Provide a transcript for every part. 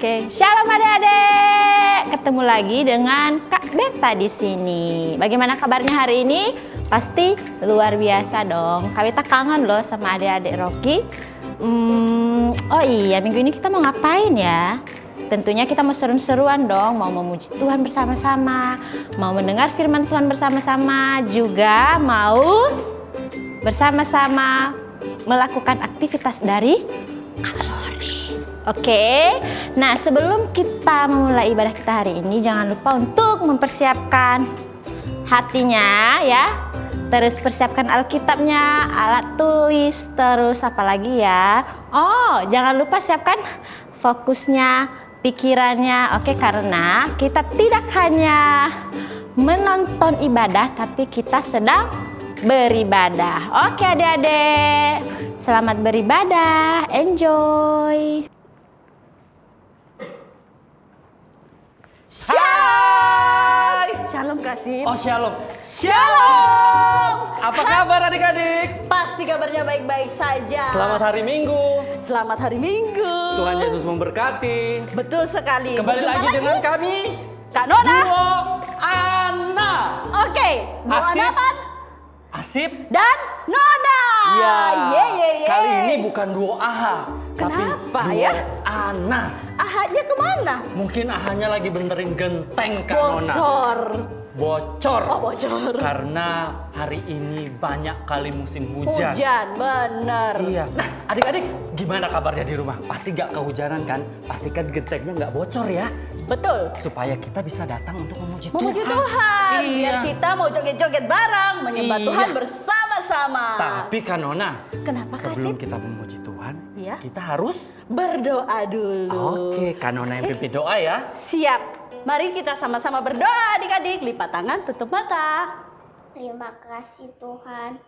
Oke, shalom adik-adik. Ketemu lagi dengan Kak Beta di sini. Bagaimana kabarnya hari ini? Pasti luar biasa dong. Kak Beta kangen loh sama adik-adik Rocky. Oh iya, minggu ini kita mau ngapain ya? Tentunya kita mau seru-seruan dong, mau memuji Tuhan bersama-sama, mau mendengar firman Tuhan bersama-sama, juga mau bersama-sama melakukan aktivitas dari kalori. Oke, nah sebelum kita memulai ibadah kita hari ini, jangan lupa untuk mempersiapkan hatinya ya. Terus persiapkan Alkitabnya, alat tulis, terus apa lagi ya? Oh, jangan lupa siapkan fokusnya, pikirannya. Oke, karena kita tidak hanya menonton ibadah, tapi kita sedang beribadah. Oke adik-adik, selamat beribadah, enjoy. Hai. Shalom kasih. Oh shalom. Shalom. Apa kabar adik-adik? Pasti kabarnya baik-baik saja. Selamat hari Minggu. Selamat hari Minggu. Tuhan Yesus memberkati. Betul sekali. Kembali Berjumpa lagi dengan kami, Kak Nona. Duo Ana. Oke, Duo Asip. Ana apa? Asip. Dan Nona. Ya. Ye. Kali ini bukan duo Aha, Kenapa tapi duo ya? Ana. Ahadnya kemana? Mungkin Ahanya lagi benerin genteng Kak Nona. Bocor. Oh, bocor. Karena hari ini banyak kali musim hujan. Hujan, bener. Iya. Nah, adik-adik, gimana kabarnya di rumah? Pasti gak kehujanan kan? Pastikan gentengnya gak bocor ya. Betul. Supaya kita bisa datang untuk memuji Memuji Tuhan. Tuhan. Iya. Biar kita mau joget-joget bareng, menyembah Iya. Tuhan bersama-sama. Tapi Kak Nona, Kenapa sebelum Kasih? kita memuji Tuhan, Iya. kita harus... Berdoa dulu. Oke, Kak Nona yang pimpin doa ya. Siap. Mari kita sama-sama berdoa adik-adik. Lipat tangan, tutup mata. Terima kasih Tuhan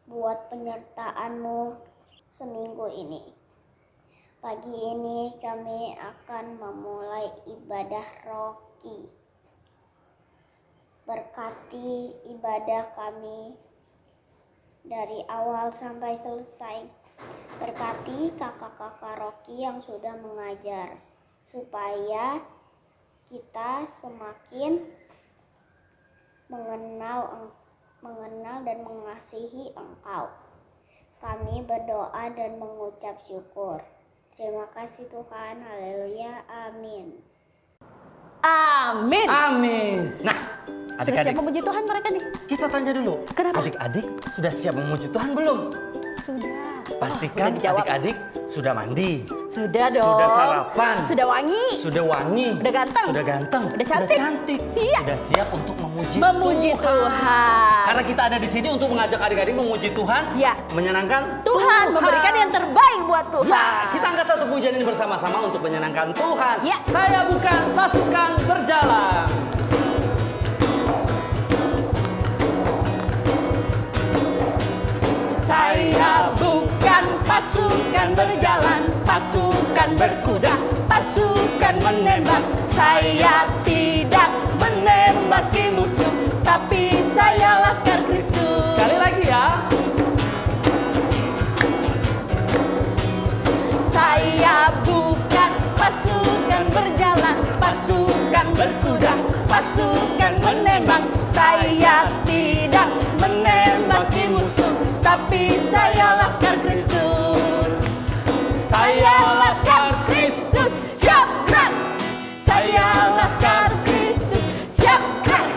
buat penyertaan-Mu seminggu ini. Pagi ini kami akan memulai ibadah Rocky. Berkati ibadah kami dari awal sampai selesai. Berkati kakak-kakak Rocky yang sudah mengajar, supaya kita semakin mengenal dan mengasihi Engkau. Kami berdoa dan mengucap syukur. Terima kasih Tuhan. Haleluya. Amin. Amin. Amin. Nah, Sudah siap adik-adik, memuji Tuhan mereka nih? kita tanya dulu. Kenapa? Adik-adik sudah siap memuji Tuhan belum? Sudah. Pastikan udah dijawab. adik-adik sudah mandi. Sudah dong. Sudah sarapan. Sudah wangi. Sudah wangi. Udah ganteng. Sudah ganteng. Udah cantik. Iya. Sudah siap untuk memuji Tuhan. Karena kita ada di sini untuk mengajak adik-adik memuji Tuhan. Ya. Menyenangkan Tuhan memberikan yang terbaik buat Tuhan. Ya, kita angkat satu pujian ini bersama-sama untuk menyenangkan Tuhan. Ya. Saya bukan pasukan berjalan. Saya bukan pasukan berjalan, pasukan berkuda, pasukan menembak. Saya tidak menembaki musuh, tapi saya laskar Kristus. Sekali lagi ya. Saya bukan pasukan berjalan, pasukan berkuda, pasukan menembak. Saya tidak menembaki musuh, tapi saya laskar Kristus. Saya laskar Kristus, siap gerak. Saya laskar Kristus, siap gerak.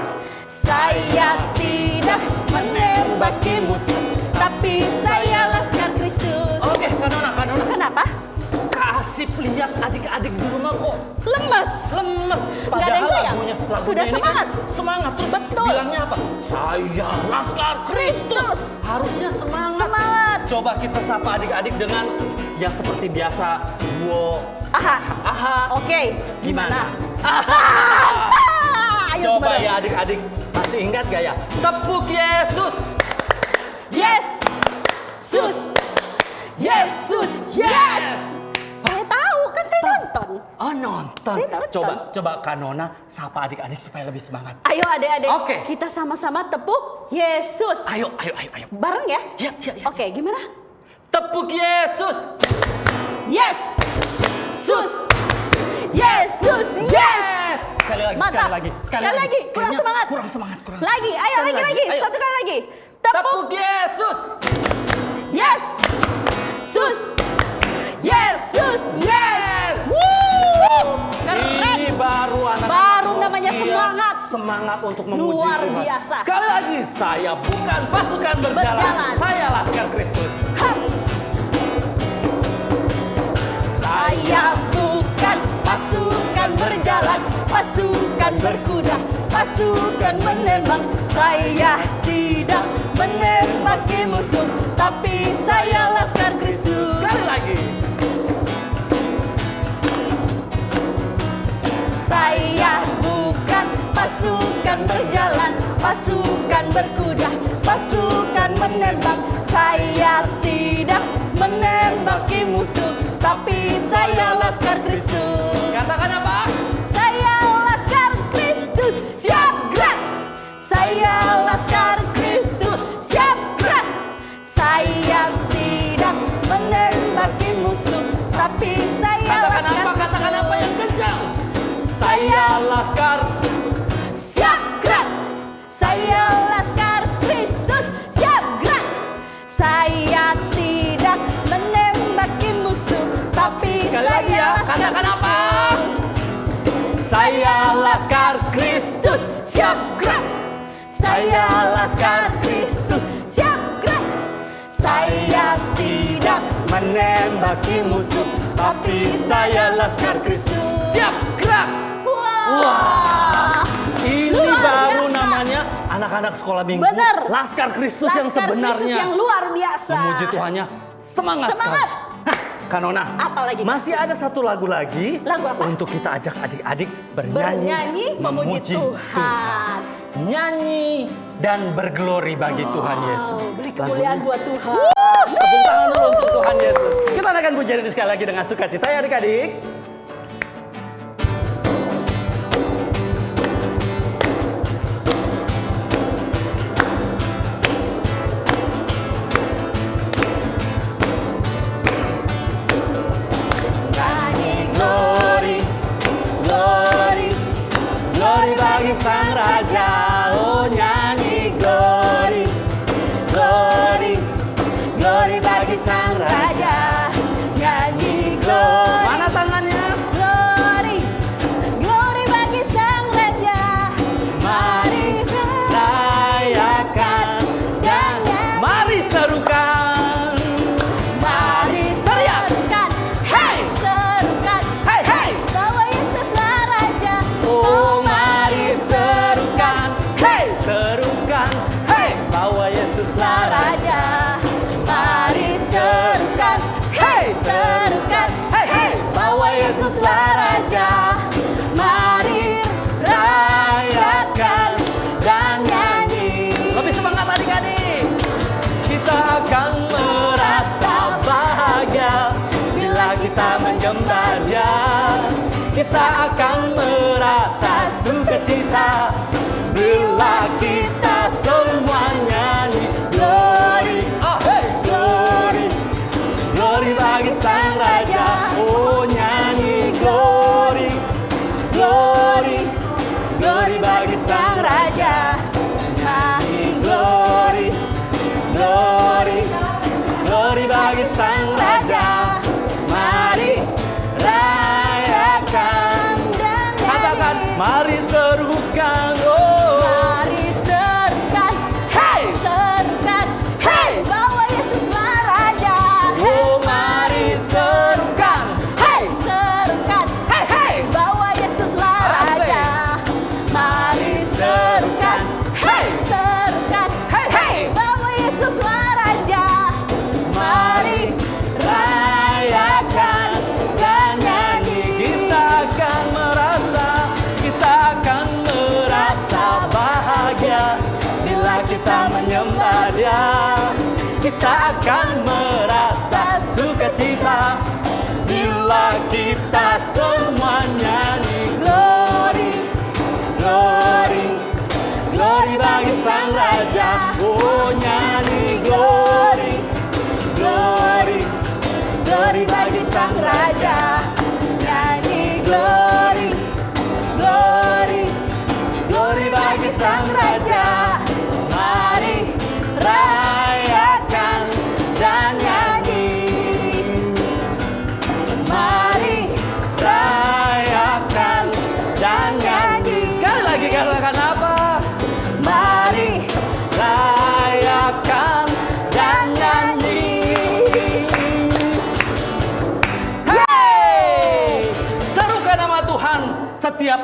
Saya tidak menembaki musuh, tapi saya laskar Kristus. Oke, Kanona. Kenapa? Kasih lihat adik-adik di rumah kok Lemes. lemes. Nggak ada yang goyang? lagunya Sudah ini semangat? Kan semangat. Terus Betul. bilangnya apa? Saya laskar Kristus. Harusnya semangat. Semangat. Coba kita sapa adik-adik dengan yang seperti biasa. Duo Aha. Aha. Oke. Gimana? Ayo Coba gimana? ya adik-adik. Masih ingat gak ya? Tepuk Yesus. Yes. Sus. Yesus. Yes. Saya tahu kan saya nonton. Oh nonton. Saya nonton. Coba Kanona sapa adik-adik supaya lebih semangat. Ayo adik-adik. Oke. Kita sama-sama tepuk Yesus. Ayo. Bareng ya? Ya. Oke, gimana? Tepuk Yesus. Yes. Sus. sekali lagi, mata. sekali lagi. Sekali lagi. Kurang Kayaknya semangat. Kurang semangat, kurang Lagi, ayo Sekali lagi. Ayo. Satu kali lagi. Tepuk Yesus. Yes. Sus. Yesus. Yes. Woo. Keren. Ini baru anak-anak. Baru namanya Iya, semangat. Semangat untuk memuji Luar Tuhan. biasa. Sekali lagi, saya bukan pasukan berjalan. Berjalan. Saya laskar Kristus. Hap. Saya bukan pasukan berjalan, pasukan berkuda, pasukan menembak. Saya tidak menembaki musuh, tapi saya laskar Kristus. Sekali lagi. Saya bukan pasukan berjalan, pasukan berkuda, pasukan menembak. Saya tidak menembaki musuh, tapi saya laskar Kristus. Katakan apa? Saya laskar Kristus, siap gerak. Saya laskar Kristus, siap gerak. Saya tidak menembaki musuh, tapi saya Katakan laskar apa? Katakan apa yang kencang? Saya laskar. siap gerak. Saya laskar Kristus, siap gerak. Saya tidak menembaki musuh, tapi Sekali lagi ya, katakan apa? Saya laskar Kristus, siap gerak. Saya laskar Kristus, siap gerak. Saya tidak menembaki musuh, tapi saya laskar Kristus. Siap gerak. Wah. Ini Luar baru biasa. namanya anak-anak sekolah minggu. Benar. Laskar Kristus yang Laskar sebenarnya. Kristus yang luar biasa. Memuji Tuhannya. Semangat, Semangat. sekali. Hah, Kanona. Apa lagi? Masih ada satu lagu lagi. Lagu apa? Untuk kita ajak adik-adik bernyanyi. Bernyanyi memuji Tuhan. Nyanyi dan berglori bagi Tuhan Yesus. Beri Lagu kemuliaan ini. buat Tuhan. Tepuk tangan dulu untuk Tuhan Yesus. Kita akan pujian ini sekali lagi dengan sukacita ya adik-adik. Nyanyi glory, glory, glory bagi Sang Raja. Oh nyanyi glory, glory, glory bagi Sang Raja. Nyanyi glory. Mana tangannya? Glory, glory bagi Sang Raja. Mari Rayakan dan nyanyi. Mari serukan. Mari serukan, hey, serukan, Hey, hey. bahwa Yesuslah Raja. Oh mari serukan. Hey, serukan. Hey, bahwa Yesuslah Raja. Raja. Mari serukan, hey, serukan, Hey, hey. bahwa Yesuslah Raja. Mari rayakan dan nyanyi. Lebih semangat adik-adik. Kita akan merasa bahagia bila kita menyembah Dia. Kita akan merasa sukacita bila kita semua nyanyi glory. Oh, hey. Glory, glory bagi Sang Raja. Oh nyanyi glory, glory, glory bagi Sang Raja. Nyanyi Glory, glory, glory bagi Sang Raja. Mari rayakan. dan Katakan, nyanyi. mari serukan. Oh, Mari serukan, hey, serukan, hey, bahwa Yesuslah Raja. oh mari serukan. Hey, serukan, Hey, hey, bahwa Yesuslah Raja. Mari serukan, hey, serukan, hey, hey. bahwa Yesuslah Raja. Mari Rayakan dan nyanyi. Kita akan merasa bahagia bila kita menyembah Dia. Kita akan merasa sukacita bila kita semua nyanyi glory, glory, glory bagi Sang Raja. Oh nyanyi glory, glory, glory bagi Sang Raja. Nyanyi glory, glory,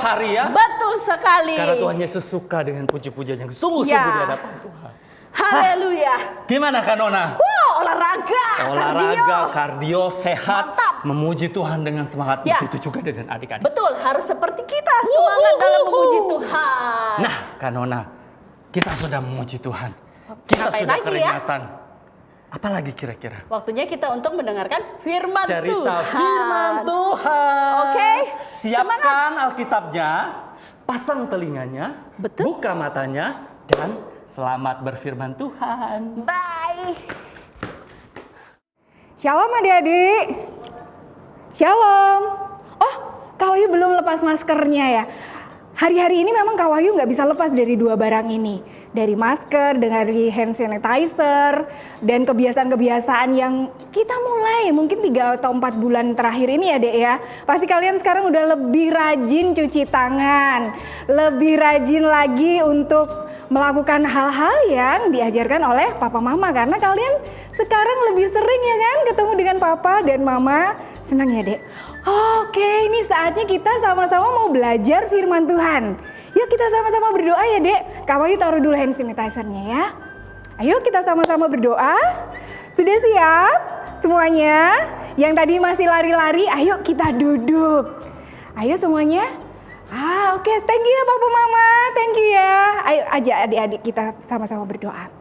hari ya. Betul sekali. Karena Tuhan Yesus suka dengan puji-pujian yang sungguh-sungguh Ya. di hadapan Tuhan. Haleluya. Gimana Kak Nona? Olahraga, Olahraga, kardio, sehat, Mantap. memuji Tuhan dengan semangat. Ya. Begitu juga dengan adik-adik. Betul, harus seperti kita semangat dalam memuji Tuhan. Nah, Kak Nona, kita sudah memuji Tuhan. Kita Ngapain sudah lagi ya? keringatan. Apalagi kira-kira? Waktunya kita untuk mendengarkan firman Cerita Tuhan. firman Tuhan. Oke, Siapkan Alkitabnya, pasang telinganya, Betul. buka matanya, dan selamat berfirman Tuhan. Bye. Shalom adik-adik. Shalom. Oh, Kak Wahyu belum lepas maskernya ya. Hari-hari ini memang Kak Wahyu nggak bisa lepas dari dua barang ini. Dari masker, dari hand sanitizer, dan kebiasaan-kebiasaan yang kita mulai mungkin 3 atau 4 bulan terakhir ini ya dek ya. Pasti kalian sekarang udah lebih rajin cuci tangan. Lebih rajin lagi untuk melakukan hal-hal yang diajarkan oleh papa mama. Karena kalian sekarang lebih sering ya kan ketemu dengan papa dan mama. Senang ya dek? Oke, ini saatnya kita sama-sama mau belajar firman Tuhan. Yuk kita sama-sama berdoa ya dek. Kak Wahyu taruh dulu hand sanitizer-nya ya. Ayo kita sama-sama berdoa. Sudah siap semuanya? Yang tadi masih lari-lari, ayo kita duduk. Ayo semuanya. Oke, thank you ya Papa Mama, thank you ya. Ayo ajak adik-adik kita sama-sama berdoa.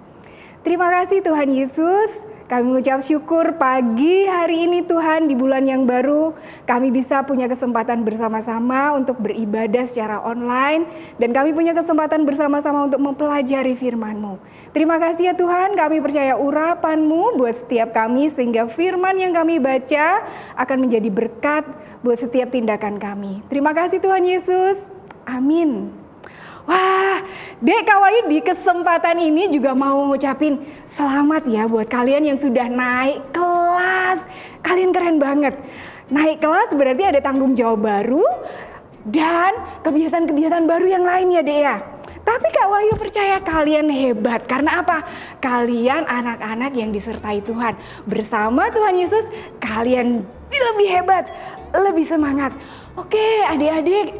Terima kasih Tuhan Yesus. Kami mengucap syukur pagi hari ini Tuhan, di bulan yang baru kami bisa punya kesempatan bersama-sama untuk beribadah secara online. Dan kami punya kesempatan bersama-sama untuk mempelajari firman-Mu. Terima kasih ya Tuhan, kami percaya urapan-Mu buat setiap kami sehingga firman yang kami baca akan menjadi berkat buat setiap tindakan kami. Terima kasih Tuhan Yesus, amin. Wah, Dek Kak Wahyu di kesempatan ini juga mau ngucapin selamat ya buat kalian yang sudah naik kelas. Kalian keren banget. Naik kelas berarti ada tanggung jawab baru dan kebiasaan-kebiasaan baru yang lain ya Dek ya. Tapi Kak Wahyu percaya kalian hebat. Karena apa? Kalian anak-anak yang disertai Tuhan. Bersama Tuhan Yesus kalian lebih hebat, lebih semangat. Oke adik-adik,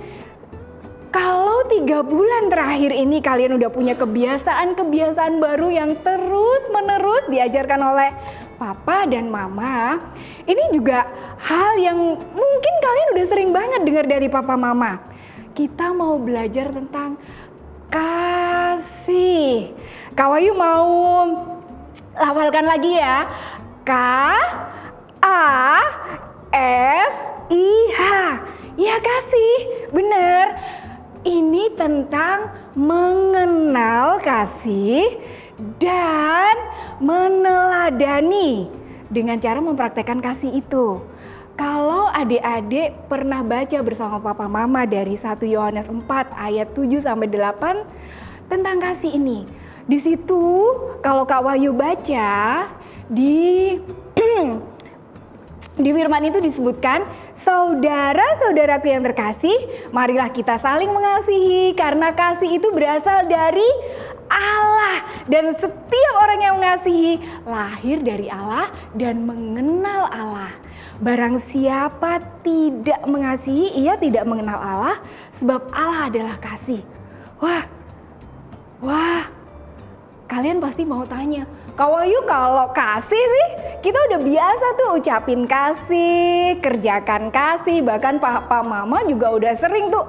kalau 3 bulan terakhir ini kalian udah punya kebiasaan-kebiasaan baru yang terus-menerus diajarkan oleh papa dan mama. Ini juga hal yang mungkin kalian udah sering banget dengar dari papa mama. Kita mau belajar tentang kasih. Kak Wahyu mau lafalkan lagi ya. K-A-S-I-H. Ya kasih, bener. Ini tentang mengenal kasih dan meneladani dengan cara mempraktekkan kasih itu. Kalau adik-adik pernah baca bersama papa mama dari 1 Yohanes 4 ayat 7 sampai 8 tentang kasih ini. Di situ kalau Kak Wahyu baca di di firman itu disebutkan, saudara-saudaraku yang terkasih, marilah kita saling mengasihi karena kasih itu berasal dari Allah. Dan setiap orang yang mengasihi lahir dari Allah dan mengenal Allah. Barang siapa tidak mengasihi, ia tidak mengenal Allah sebab Allah adalah kasih. Wah, kalian pasti mau tanya, Kak Wahyu kalau kasih sih kita udah biasa tuh ucapin kasih, kerjakan kasih, bahkan papa mama juga udah sering tuh,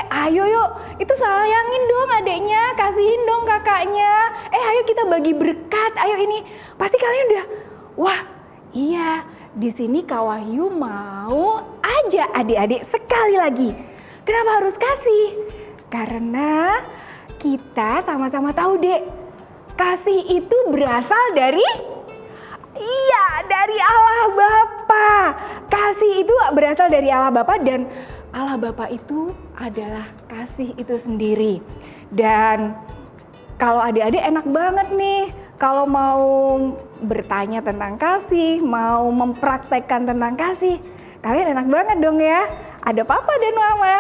ayo yuk itu sayangin dong adeknya, kasihin dong kakaknya, ayo kita bagi berkat, ayo ini. Pasti kalian udah, wah iya, di sini Kak Wahyu mau ajak adik-adik sekali lagi. Kenapa harus kasih? Karena kita sama-sama tahu dek, kasih itu berasal dari Allah Bapa. Kasih itu berasal dari Allah Bapa dan Allah Bapa itu adalah kasih itu sendiri. Dan kalau adik-adik enak banget nih kalau mau bertanya tentang kasih, mau mempraktekkan tentang kasih. Kalian enak banget dong ya. Ada papa dan mama.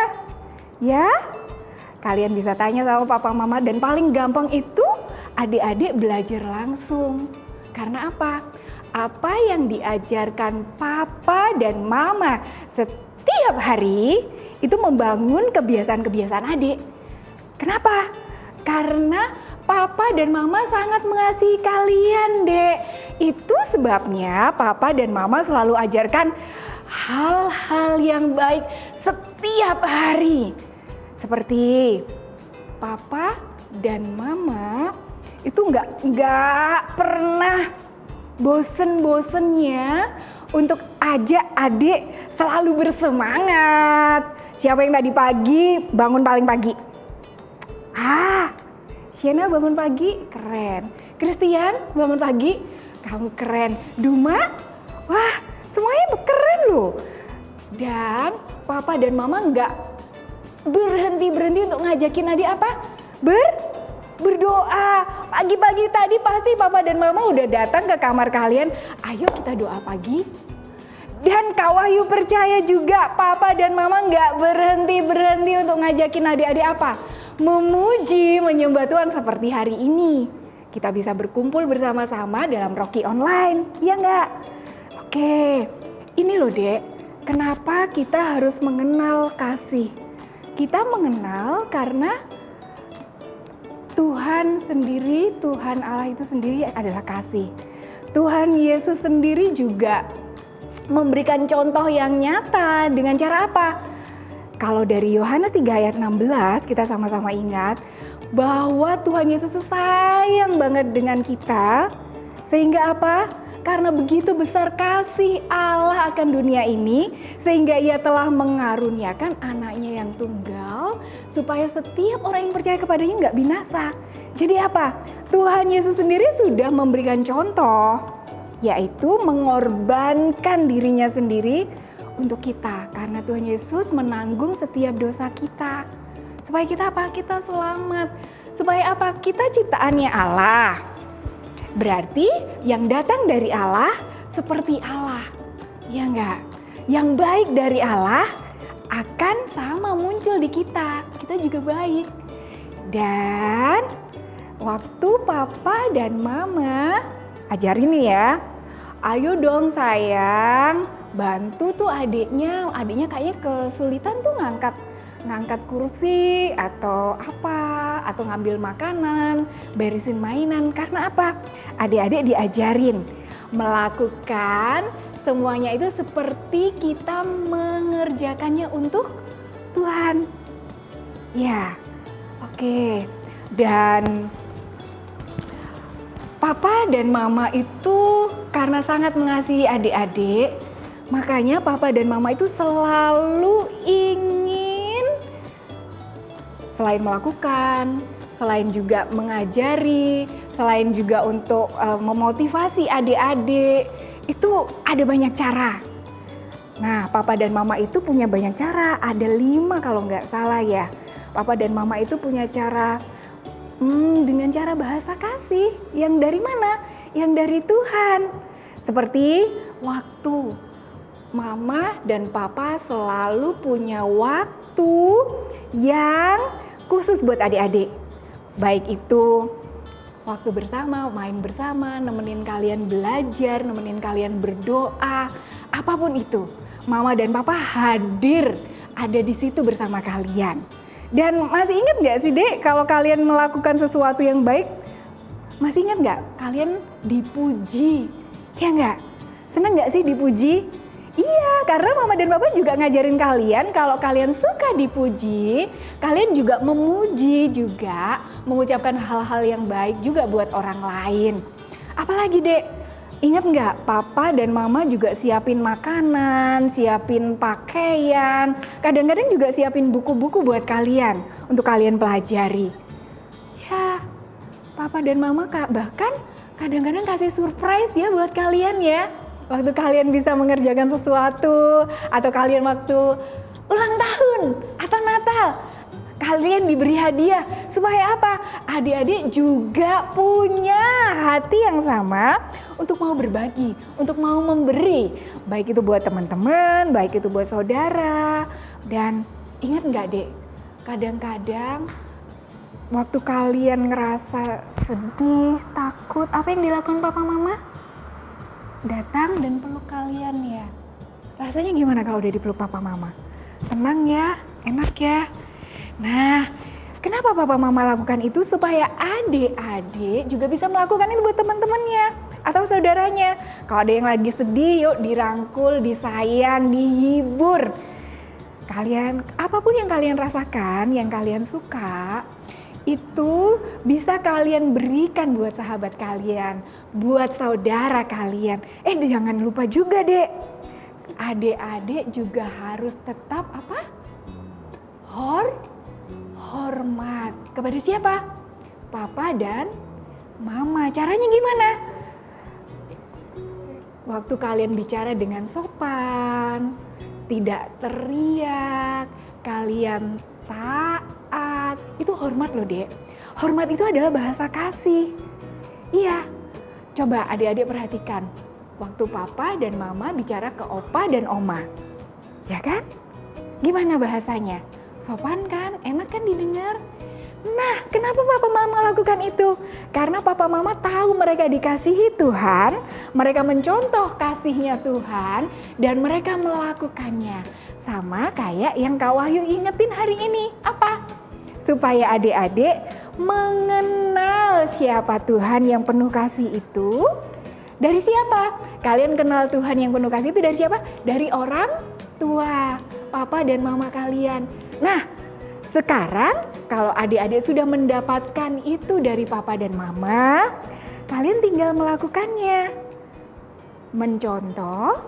Ya? Kalian bisa tanya sama papa mama dan paling gampang itu adik-adik belajar langsung. Karena apa? Apa yang diajarkan papa dan mama setiap setiap hari itu membangun kebiasaan-kebiasaan adik. Kenapa? Karena papa dan mama sangat mengasihi kalian, Dek. Itu sebabnya papa dan mama selalu ajarkan hal-hal yang baik setiap hari. Seperti papa dan mama itu nggak pernah bosen-bosennya untuk ajak adik selalu bersemangat. Siapa yang tadi pagi bangun paling pagi? Sienna bangun pagi, keren. Christian bangun pagi, kamu keren. Duma, wah semuanya keren loh. Dan papa dan mama nggak berhenti untuk ngajakin adik apa? Berdoa. Pagi-pagi tadi pasti papa dan mama udah datang ke kamar kalian. Ayo kita doa pagi. Dan Kak Wahyu percaya juga papa dan mama nggak berhenti untuk ngajakin adik-adik apa? Memuji, menyembah Tuhan seperti hari ini. Kita bisa berkumpul bersama-sama dalam Rocky Online, ya nggak? Oke, ini loh Dek, kenapa kita harus mengenal kasih? Kita mengenal karena Tuhan sendiri, Tuhan Allah itu sendiri adalah kasih. Tuhan Yesus sendiri juga memberikan contoh yang nyata dengan cara apa? Kalau dari Yohanes 3 ayat 16 kita sama-sama ingat bahwa Tuhan Yesus itu sayang banget dengan kita. Sehingga apa? Karena begitu besar kasih Allah akan dunia ini sehingga ia telah mengaruniakan anaknya yang tunggal supaya setiap orang yang percaya kepadanya nggak binasa. Jadi apa? Tuhan Yesus sendiri sudah memberikan contoh, yaitu mengorbankan dirinya sendiri untuk kita. Karena Tuhan Yesus menanggung setiap dosa kita. Supaya kita apa? Kita selamat. Supaya apa? Kita ciptaannya Allah. Berarti yang datang dari Allah seperti Allah. Ya enggak? Yang baik dari Allah akan sama muncul di kita. Kita juga baik. Dan waktu papa dan mama ajarin nih ya. Ayo dong sayang, bantu tuh adiknya kayaknya kesulitan tuh ngangkat kursi atau apa, atau ngambil makanan, beresin mainan. Karena apa? Adik-adik diajarin melakukan semuanya itu seperti kita mengerjakannya untuk Tuhan. Ya, oke. Dan papa dan mama itu karena sangat mengasihi adik-adik, makanya papa dan mama itu selalu ingin selain melakukan, selain juga mengajari, selain juga untuk memotivasi adik-adik, itu ada banyak cara. Nah, papa dan mama itu punya banyak cara, ada 5 kalau nggak salah ya. Papa dan mama itu punya cara dengan cara bahasa kasih. Yang dari mana? Yang dari Tuhan. Seperti waktu. Mama dan papa selalu punya waktu yang khusus buat adik-adik. Baik itu waktu bersama, main bersama, nemenin kalian belajar, nemenin kalian berdoa, apapun itu. Mama dan papa hadir, ada di situ bersama kalian. Dan masih ingat gak sih Dek, kalau kalian melakukan sesuatu yang baik, masih ingat gak kalian dipuji? Ya gak? Senang gak sih dipuji? Iya, karena mama dan papa juga ngajarin kalian kalau kalian suka dipuji, kalian juga memuji juga, mengucapkan hal-hal yang baik juga buat orang lain. Apalagi Dek, ingat nggak papa dan mama juga siapin makanan, siapin pakaian, kadang-kadang juga siapin buku-buku buat kalian untuk kalian pelajari. Ya, papa dan mama bahkan kadang-kadang kasih surprise ya buat kalian ya. Waktu kalian bisa mengerjakan sesuatu atau kalian waktu ulang tahun atau Natal, kalian diberi hadiah supaya apa? Adik-adik juga punya hati yang sama untuk mau berbagi, untuk mau memberi. Baik itu buat teman-teman, baik itu buat saudara. Dan ingat nggak Dek, kadang-kadang waktu kalian ngerasa sedih, takut, apa yang dilakukan papa mama? Datang dan peluk kalian ya. Rasanya gimana kalau udah dipeluk papa mama? Tenang ya, enak ya. Nah, kenapa papa mama lakukan itu? Supaya adik-adik juga bisa melakukan itu buat teman-temannya atau saudaranya. Kalau ada yang lagi sedih, yuk dirangkul, disayang, dihibur. Kalian, apapun yang kalian rasakan, yang kalian suka, itu bisa kalian berikan buat sahabat kalian, buat saudara kalian. Jangan lupa juga, Dek. Adik-adik juga harus tetap apa? Hormat. Kepada siapa? Papa dan mama. Caranya gimana? Waktu kalian bicara dengan sopan, tidak teriak, kalian taat, itu hormat loh, Dek. Hormat itu adalah bahasa kasih. Iya, coba adik-adik perhatikan. Waktu papa dan mama bicara ke opa dan oma, ya kan? Gimana bahasanya? Sopan kan? Enak kan didengar? Nah, kenapa papa mama lakukan itu? Karena papa mama tahu mereka dikasihi Tuhan, mereka mencontoh kasihnya Tuhan, dan mereka melakukannya. Sama kayak yang Kak Wahyu ingetin hari ini, apa? Supaya adik-adik mengenal siapa Tuhan yang penuh kasih itu. Dari siapa? Kalian kenal Tuhan yang penuh kasih itu dari siapa? Dari orang tua, papa dan mama kalian. Nah, sekarang kalau adik-adik sudah mendapatkan itu dari papa dan mama, kalian tinggal melakukannya. Mencontoh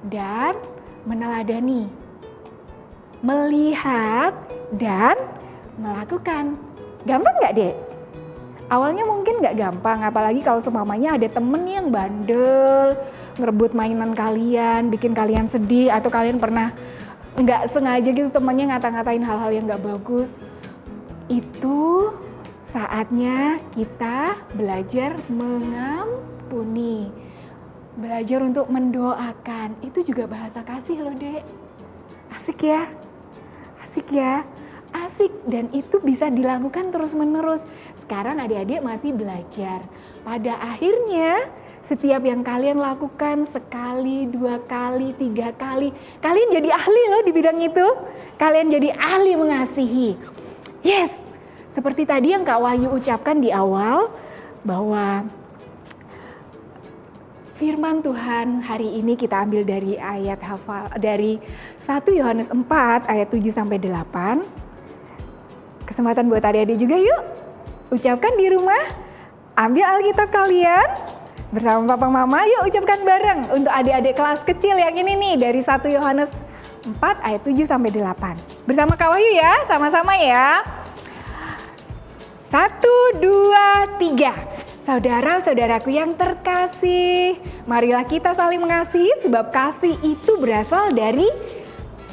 dan meneladani. Melihat dan melakukan. Gampang nggak, Dek? Awalnya mungkin nggak gampang, apalagi kalau seumpamanya ada temen yang bandel, ngerebut mainan kalian, bikin kalian sedih, atau kalian pernah nggak sengaja gitu temennya ngata-ngatain hal-hal yang nggak bagus. Itu saatnya kita belajar mengampuni, belajar untuk mendoakan. Itu juga bahasa kasih loh, Dek. Asik ya? Asik ya? Asik, dan itu bisa dilakukan terus-menerus. Sekarang adik-adik masih belajar. Pada akhirnya setiap yang kalian lakukan sekali, 2 kali, 3 kali, kalian jadi ahli loh di bidang itu. Kalian jadi ahli mengasihi. Yes, seperti tadi yang Kak Wahyu ucapkan di awal, bahwa firman Tuhan hari ini kita ambil dari ayat hafal dari 1 Yohanes 4 ayat 7 sampai 8. Kesempatan buat adik-adik juga yuk. Ucapkan di rumah, ambil Alkitab kalian bersama papa mama, yuk ucapkan bareng untuk adik-adik kelas kecil yang ini nih dari 1 Yohanes 4 ayat 7 sampai 8. Bersama Kak Wahyu ya, sama-sama ya. 1, 2, 3. Saudara-saudaraku yang terkasih, marilah kita saling mengasihi sebab kasih itu berasal dari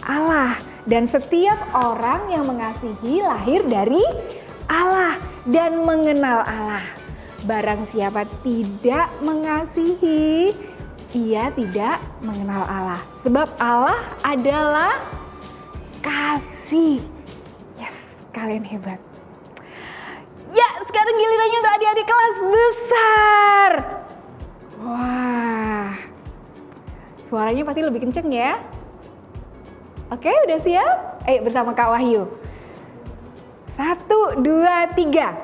Allah. Dan setiap orang yang mengasihi lahir dari Allah dan mengenal Allah. Barang siapa tidak mengasihi, ia tidak mengenal Allah. Sebab Allah adalah kasih. Yes, kalian hebat. Ya, sekarang gilirannya untuk adik-adik kelas besar. Wah, suaranya pasti lebih kenceng ya. Oke, udah siap? Ayo bersama Kak Wahyu. 1, 2, 3.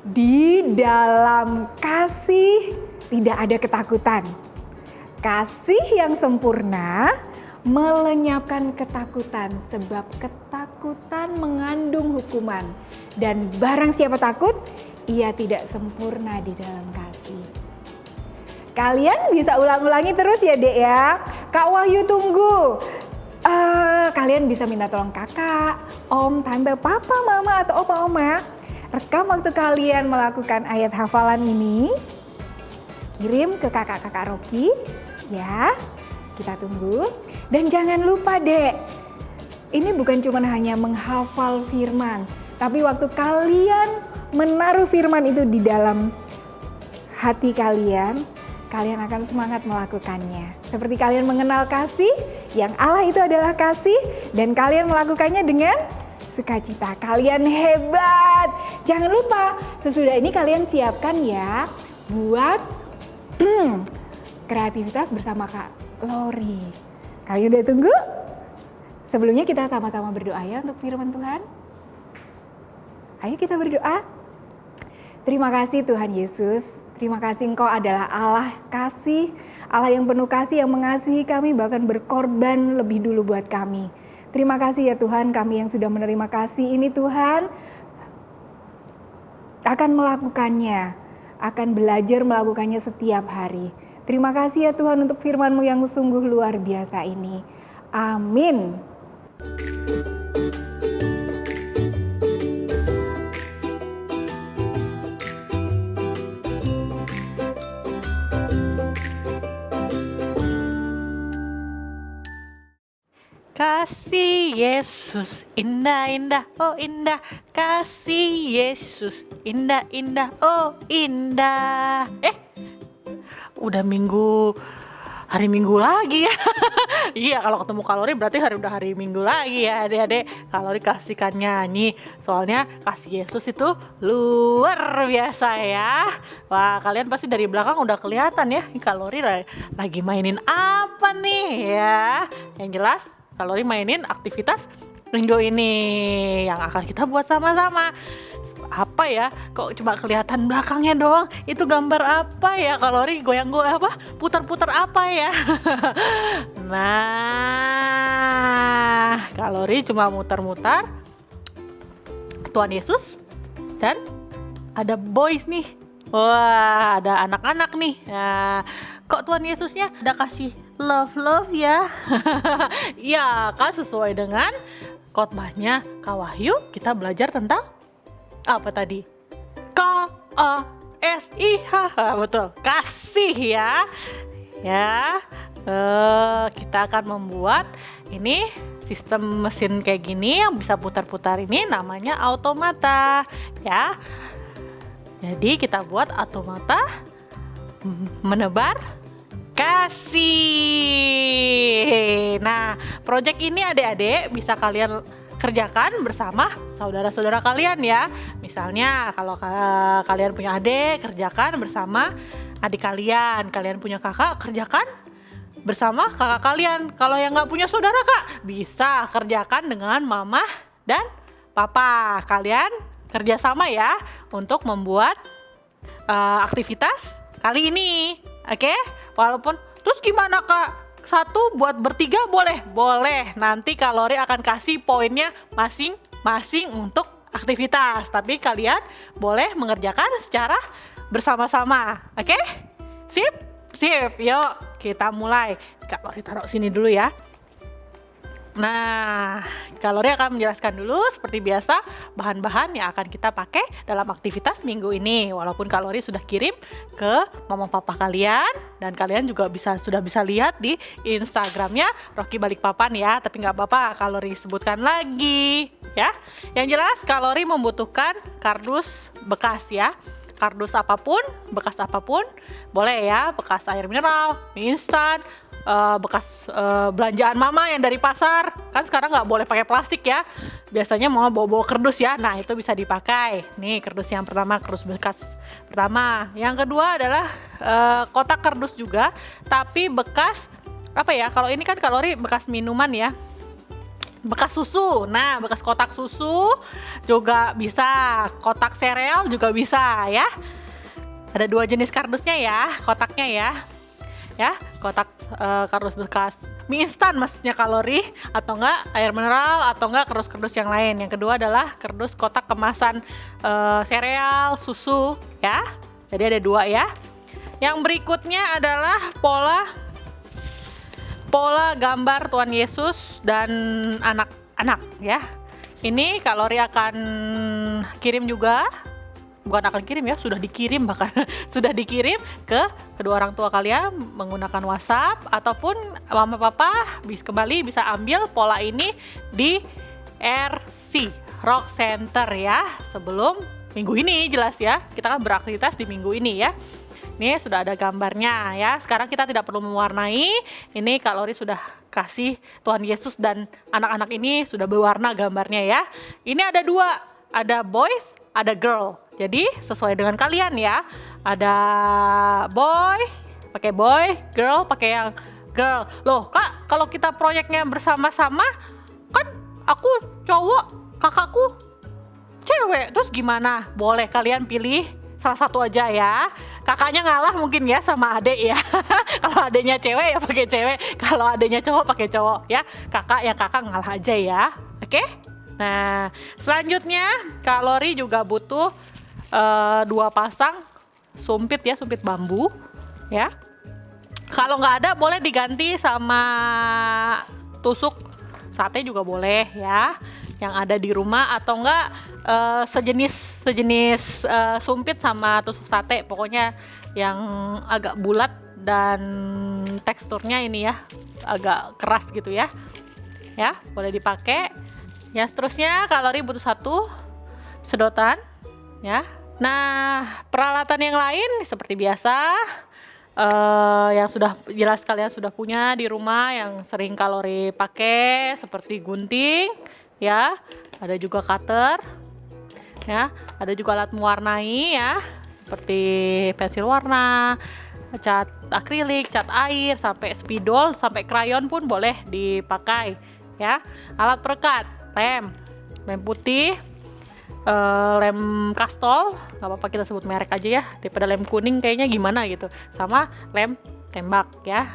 Di dalam kasih tidak ada ketakutan. Kasih yang sempurna melenyapkan ketakutan, sebab ketakutan mengandung hukuman. Dan barang siapa takut, ia tidak sempurna di dalam kasih. Kalian bisa ulang-ulangi terus ya, Dek ya. Kak Wahyu tunggu. Kalian bisa minta tolong kakak, om, tante, papa, mama, atau opa, oma. Rekam waktu kalian melakukan ayat hafalan ini. Kirim ke kakak-kakak Rocky, ya. Kita tunggu. Dan jangan lupa, Dek. Ini bukan cuma hanya menghafal firman, tapi waktu kalian menaruh firman itu di dalam hati kalian, kalian akan semangat melakukannya. Seperti kalian mengenal kasih, yang Allah itu adalah kasih, dan kalian melakukannya dengan sukacita. Kalian hebat. Jangan lupa, sesudah ini kalian siapkan ya buat kreativitas bersama Kak Lori. Kalian udah tunggu? Sebelumnya kita sama-sama berdoa ya untuk firman Tuhan. Ayo kita berdoa. Terima kasih Tuhan Yesus. Terima kasih Engkau adalah Allah kasih, Allah yang penuh kasih, yang mengasihi kami, bahkan berkorban lebih dulu buat kami. Terima kasih ya Tuhan, kami yang sudah menerima kasih ini Tuhan, akan melakukannya, akan belajar melakukannya setiap hari. Terima kasih ya Tuhan untuk firman-Mu yang sungguh luar biasa ini. Amin. Kasih Yesus indah-indah, oh indah. Kasih Yesus indah-indah, oh indah. Udah hari Minggu lagi ya. Iya, kalau ketemu kalori berarti udah hari Minggu lagi ya adik-adik. Kalori kasihkan nyanyi, soalnya kasih Yesus itu luar biasa ya. Wah, kalian pasti dari belakang udah kelihatan ya, kalori lagi mainin apa nih ya. Yang jelas kalori mainin aktivitas minggu ini yang akan kita buat sama-sama. Apa ya, kok cuma kelihatan belakangnya doang? Itu gambar apa ya? Kalori goyang-goyang apa? Putar-putar apa ya? Nah, kalori cuma mutar-mutar Tuhan Yesus dan ada boys nih. Wah, ada anak-anak nih. Nah, kok Tuhan Yesusnya ada kasih love ya? Iya kan, sesuai dengan khotbahnya Kak Wahyu, kita belajar tentang apa tadi? KASIH, betul, kasih ya. Ya, kita akan membuat ini sistem mesin kayak gini yang bisa putar-putar, ini namanya automata ya. Jadi kita buat automata menebar kasih. Nah, proyek ini adik-adik bisa kalian kerjakan bersama saudara-saudara kalian ya. Misalnya kalau kalian punya adik, kerjakan bersama adik kalian. Kalian punya kakak, kerjakan bersama kakak kalian. Kalau yang nggak punya saudara kak, bisa kerjakan dengan mama dan papa. Kalian kerjasama ya untuk membuat aktivitas kali ini. Oke? Walaupun terus gimana kak? Satu buat bertiga boleh? Boleh. Nanti kalori akan kasih poinnya masing-masing untuk aktivitas. Tapi kalian boleh mengerjakan secara bersama-sama. Oke? Sip? Sip. Yuk kita mulai. Kalori taruh sini dulu ya. Nah, kalori akan menjelaskan dulu seperti biasa bahan-bahan yang akan kita pakai dalam aktivitas minggu ini. Walaupun kalori sudah kirim ke mama papa kalian dan kalian juga sudah bisa lihat di Instagramnya Rocky Balikpapan ya. Tapi nggak apa-apa, kalori sebutkan lagi ya. Yang jelas kalori membutuhkan kardus bekas ya. Kardus apapun, bekas apapun boleh ya. Bekas air mineral, mie instan, bekas belanjaan mama yang dari pasar. Kan sekarang nggak boleh pakai plastik ya, biasanya mau bawa kardus ya. Nah itu bisa dipakai. Nih kardus yang pertama, kardus bekas pertama. Yang kedua adalah kotak kardus juga, tapi bekas apa ya, kalau ini kan kalori bekas minuman ya, bekas susu. Nah bekas kotak susu juga bisa, kotak sereal juga bisa ya. Ada dua jenis kardusnya ya, kotaknya ya, kotak kardus bekas mie instan maksudnya kalori, atau enggak air mineral, atau enggak kardus-kardus yang lain. Yang kedua adalah kardus kotak kemasan sereal, susu ya. Jadi ada dua ya. Yang berikutnya adalah pola gambar Tuhan Yesus dan anak-anak ya. Ini kalori akan kirim juga. Bukan akan kirim ya, sudah dikirim bahkan sudah dikirim ke kedua orang tua kalian menggunakan WhatsApp, ataupun mama papa kembali bisa ambil pola ini di RC Rock Center ya, sebelum minggu ini. Jelas ya, kita kan beraktivitas di minggu ini ya. Ini sudah ada gambarnya ya. Sekarang kita tidak perlu mewarnai. Ini kalori sudah kasih Tuhan Yesus dan anak-anak ini sudah berwarna gambarnya ya. Ini ada dua, ada boys, ada girl. Jadi sesuai dengan kalian ya. Ada boy, pakai boy, girl pakai yang girl. Loh kak, kalau kita proyeknya bersama-sama, Kan aku cowok, kakakku cewek, terus gimana? Boleh kalian pilih salah satu aja ya. Kakaknya ngalah mungkin ya sama adek ya. Kalau adeknya cewek ya pakai cewek, kalau adeknya cowok pakai cowok ya. Kakak ngalah aja ya. Oke? Nah, selanjutnya Kak Lori juga butuh 2 pasang sumpit ya, sumpit bambu ya. Kalau nggak ada boleh diganti sama tusuk sate juga boleh ya, yang ada di rumah, atau enggak sejenis sumpit sama tusuk sate, pokoknya yang agak bulat dan teksturnya ini ya agak keras gitu ya. Ya, boleh dipakai. Ya, seterusnya Kak Lori butuh 1 sedotan ya. Nah, peralatan yang lain seperti biasa yang sudah jelas kalian sudah punya di rumah, yang sering Kak Lori pakai seperti gunting ya, ada juga cutter ya, ada juga alat mewarnai ya, seperti pensil warna, cat akrilik, cat air, sampai spidol, sampai krayon pun boleh dipakai ya. Alat perekat, lem putih, lem kastol, nggak apa-apa kita sebut merek aja ya, daripada lem kuning kayaknya gimana gitu, sama lem tembak ya.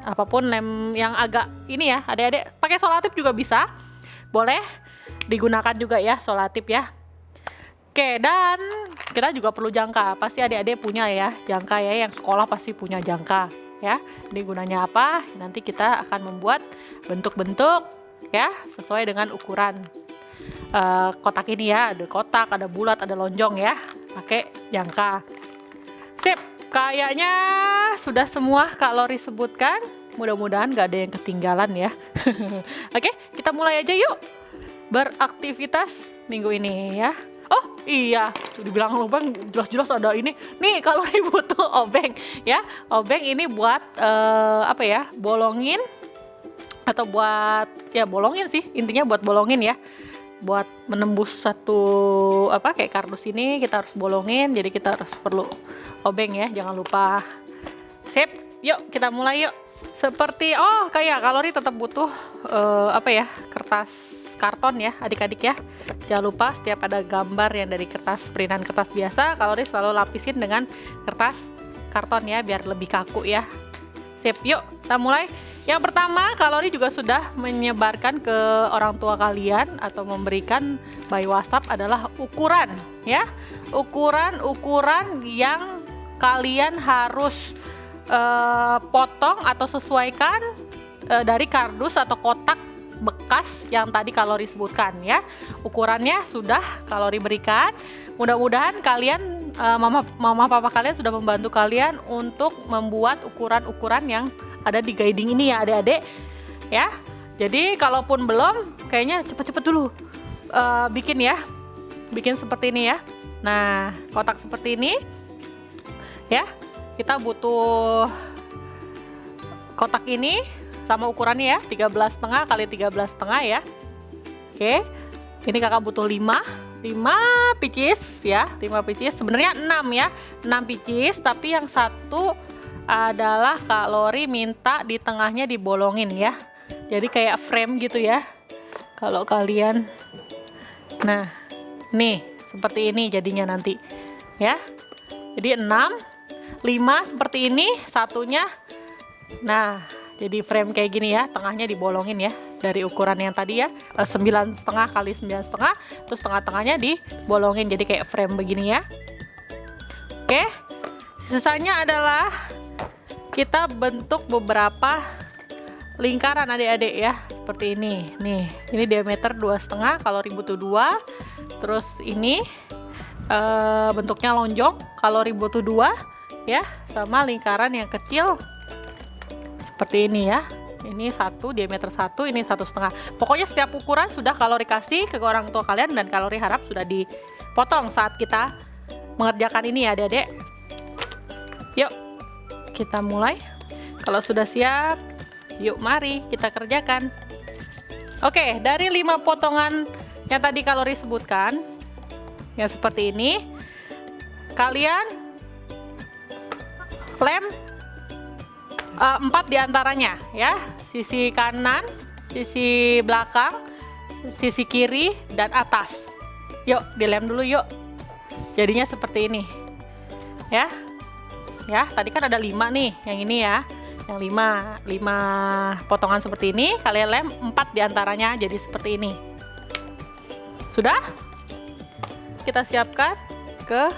Apapun lem yang agak ini ya, adik-adik pakai solatif juga bisa, boleh digunakan juga ya solatif ya. Oke, dan kita juga perlu jangka, pasti adik-adik punya ya jangka ya, yang sekolah pasti punya jangka ya. Ini gunanya apa? Nanti kita akan membuat bentuk-bentuk ya sesuai dengan ukuran kotak ini ya, ada kotak, ada bulat, ada lonjong ya, pakai jangka. Sip, kayaknya sudah semua Kak Lori sebutkan, mudah-mudahan gak ada yang ketinggalan ya. Oke, kita mulai aja yuk beraktivitas minggu ini ya. Oh iya, dibilang lubang, jelas-jelas ada ini nih. Kak Lori butuh obeng ya. Obeng ini buat apa ya, bolongin atau buat ya bolongin sih, intinya buat bolongin ya, buat menembus satu apa kayak kardus ini kita harus bolongin, jadi kita harus perlu obeng ya, jangan lupa. Sip, yuk kita mulai yuk. Seperti kayak Kak Lori tetap butuh apa ya, kertas karton ya adik-adik ya. Jangan lupa setiap ada gambar yang dari kertas printan kertas biasa, Kak Lori selalu lapisin dengan kertas karton ya, biar lebih kaku ya. Sip, yuk kita mulai. Yang pertama, Kak Lori juga sudah menyebarkan ke orang tua kalian atau memberikan by WhatsApp adalah ukuran ya. Ukuran yang kalian harus potong atau sesuaikan dari kardus atau kotak bekas yang tadi Kak Lori sebutkan ya. Ukurannya sudah Kak Lori berikan. Mudah-mudahan kalian mama papa kalian sudah membantu kalian untuk membuat ukuran-ukuran yang ada di guiding ini ya adik-adik ya. Jadi kalaupun belum, kayaknya cepet-cepet dulu bikin ya, bikin seperti ini ya. Nah, kotak seperti ini ya, kita butuh kotak ini sama ukurannya ya, 13,5 kali 13,5 ya. Oke, ini kakak butuh 5 picis ya, 5 picis, sebenarnya 6 ya, 6 picis, tapi yang satu adalah Kak Lori minta di tengahnya dibolongin ya, jadi kayak frame gitu ya kalau kalian. Nah, nih seperti ini jadinya nanti ya, jadi 6, 5 seperti ini satunya. Nah, jadi frame kayak gini ya, tengahnya dibolongin ya, dari ukuran yang tadi ya, 9,5 kali 9,5, terus tengah-tengahnya dibolongin jadi kayak frame begini ya. Oke, sisanya adalah kita bentuk beberapa lingkaran adik-adik ya, seperti ini. Nih, ini diameter 2,5, Kak Lori butuh 2. Terus ini bentuknya lonjong, Kak Lori butuh 2 ya, sama lingkaran yang kecil seperti ini ya. Ini 1, diameter 1, ini 1,5. Pokoknya setiap ukuran sudah Kak Lori kasih ke orang tua kalian, dan Kak Lori harap sudah dipotong saat kita mengerjakan ini ya adik-adik. Yuk kita mulai. Kalau sudah siap, yuk mari kita kerjakan. Oke, dari 5 potongan yang tadi Kak Lori sebutkan yang seperti ini, kalian lem 4 diantaranya ya, sisi kanan, sisi belakang, sisi kiri dan atas. Yuk, dilem dulu yuk. Jadinya seperti ini. Ya. Ya, tadi kan ada 5 nih, yang ini ya. Yang 5 potongan seperti ini, kalian lem 4 diantaranya jadi seperti ini. Sudah? Kita siapkan ke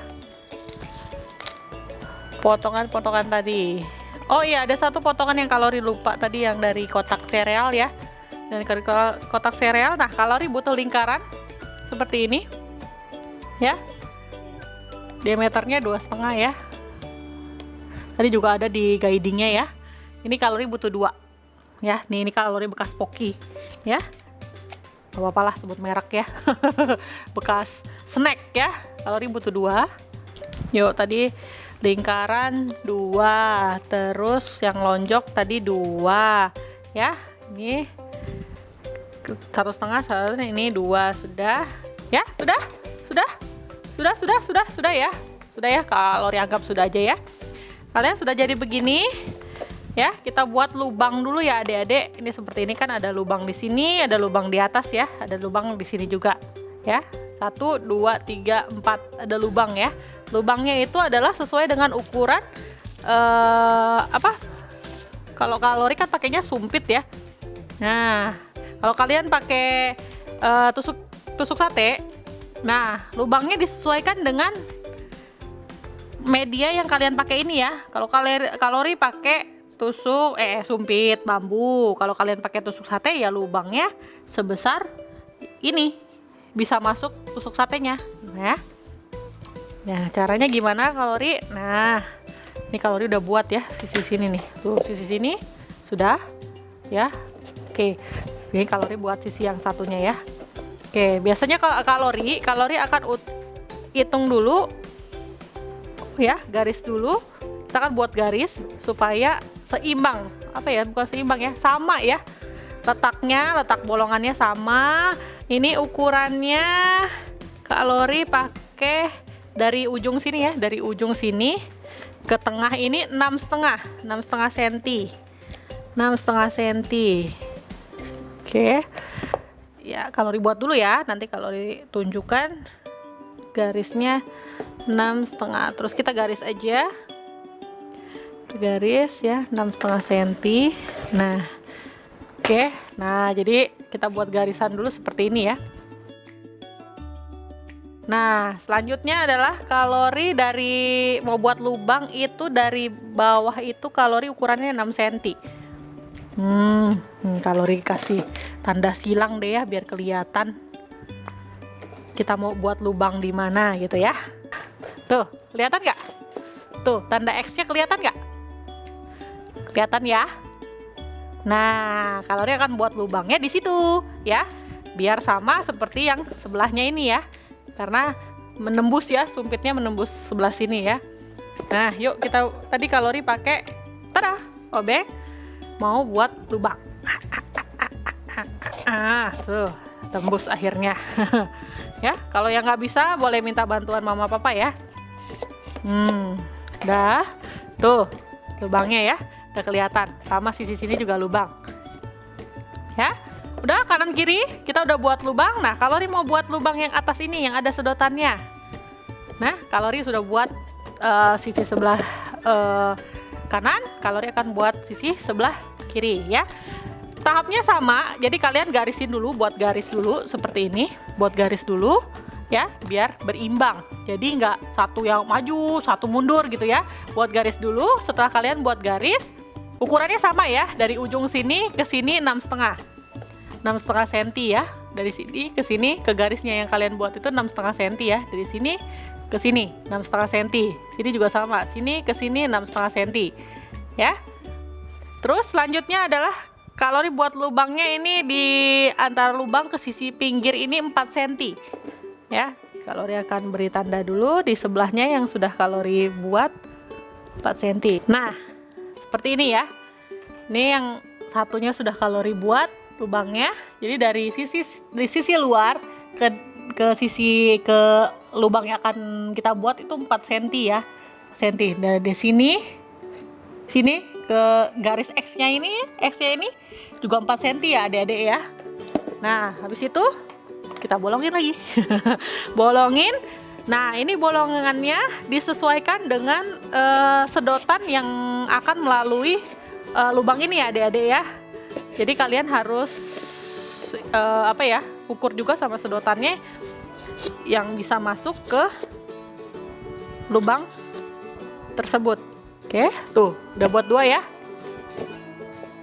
potongan-potongan tadi. Oh iya, ada satu potongan yang kalori lupa tadi, yang dari kotak sereal ya. Dan kotak sereal, nah kalori butuh lingkaran seperti ini. Ya. Diameternya 2,5 ya. Tadi juga ada di guidingnya ya. Ini kalori butuh 2 ya. Ini kalori bekas Pocky ya. Gak apa-apa lah sebut merek ya. Bekas snack ya. Kalori butuh 2. Yuk, tadi lingkaran 2, terus yang lonjok tadi 2 ya. Ini 1,5, ini 2. Sudah ya. Sudah ya. Sudah ya, kalori anggap sudah aja ya. Kalian sudah jadi begini ya. Kita buat lubang dulu ya adik-adik. Ini seperti ini kan, ada lubang di sini, ada lubang di atas ya, ada lubang di sini juga ya. 1, 2, 3, 4 ada lubang ya. Lubangnya itu adalah sesuai dengan ukuran kalau kalori kan pakainya sumpit ya. Nah, kalau kalian pakai tusuk sate, nah lubangnya disesuaikan dengan media yang kalian pakai ini ya. Kalau kalori pakai sumpit bambu. Kalau kalian pakai tusuk sate ya lubangnya sebesar ini, bisa masuk tusuk satenya ya. Nah, caranya gimana kalori? Nah, ini kalori udah buat ya sisi sini nih. Tuh, sisi sini sudah ya. Oke. Ini kalori buat sisi yang satunya ya. Oke, biasanya kalori akan hitung dulu ya, garis dulu. Kita akan buat garis supaya seimbang. Apa ya? Bukan seimbang ya, sama ya. Letak bolongannya sama. Ini ukurannya kalori pakai dari ujung sini ya, dari ujung sini ke tengah ini 6,5 cm. 6,5 cm. Oke. Ya, kalori buat dulu ya. Nanti kalori tunjukkan garisnya 6,5. Terus kita garis aja. Garis ya, 6,5 cm. Nah. Oke. Nah, jadi kita buat garisan dulu seperti ini ya. Nah, selanjutnya adalah kalori dari mau buat lubang itu dari bawah itu kalori ukurannya 6 cm. Kalori kasih tanda silang deh ya biar kelihatan kita mau buat lubang di mana gitu ya. Tuh, kelihatan nggak? Tuh, tanda X-nya kelihatan nggak? Kelihatan ya? Nah, kalori akan buat lubangnya di situ ya, biar sama seperti yang sebelahnya ini ya. Karena menembus ya, sumpitnya menembus sebelah sini ya. Nah, yuk kita tadi kalori pakai obeng mau buat lubang. Tuh, tembus akhirnya. Ya, kalau yang nggak bisa boleh minta bantuan mama papa ya. Dah, tuh lubangnya ya, udah kelihatan. Sama sisi sini juga lubang. Ya. Udah kanan kiri kita udah buat lubang. Nah, kalori mau buat lubang yang atas ini yang ada sedotannya. Nah, kalori sudah buat sisi sebelah kanan, kalori akan buat sisi sebelah kiri ya. Tahapnya sama, jadi kalian garisin dulu, buat garis dulu seperti ini, buat garis dulu ya, biar berimbang. Jadi nggak satu yang maju, satu mundur gitu ya. Buat garis dulu, setelah kalian buat garis, ukurannya sama ya, dari ujung sini ke sini 6,5 cm ya. Dari sini ke sini ke garisnya yang kalian buat itu 6,5 cm ya. Dari sini ke sini 6,5 cm. Sini juga sama. Sini ke sini 6,5 cm. Ya. Terus selanjutnya adalah kalori buat lubangnya ini di antara lubang ke sisi pinggir ini 4 cm. Ya. Kalori akan beri tanda dulu di sebelahnya yang sudah kalori buat 4 cm. Nah, seperti ini ya. Ini yang satunya sudah kalori buat lubangnya. Jadi dari sisi luar ke sisi ke lubang yang akan kita buat itu 4 cm ya. Cm. Dari sini ke garis X-nya ini juga 4 cm ya adik-adik ya. Nah, habis itu kita bolongin lagi. Bolongin. Nah, ini bolongannya disesuaikan dengan sedotan yang akan melalui lubang ini ya, adik-adik ya. Jadi kalian harus ukur juga sama sedotannya yang bisa masuk ke lubang tersebut. Oke, tuh udah buat 2 ya.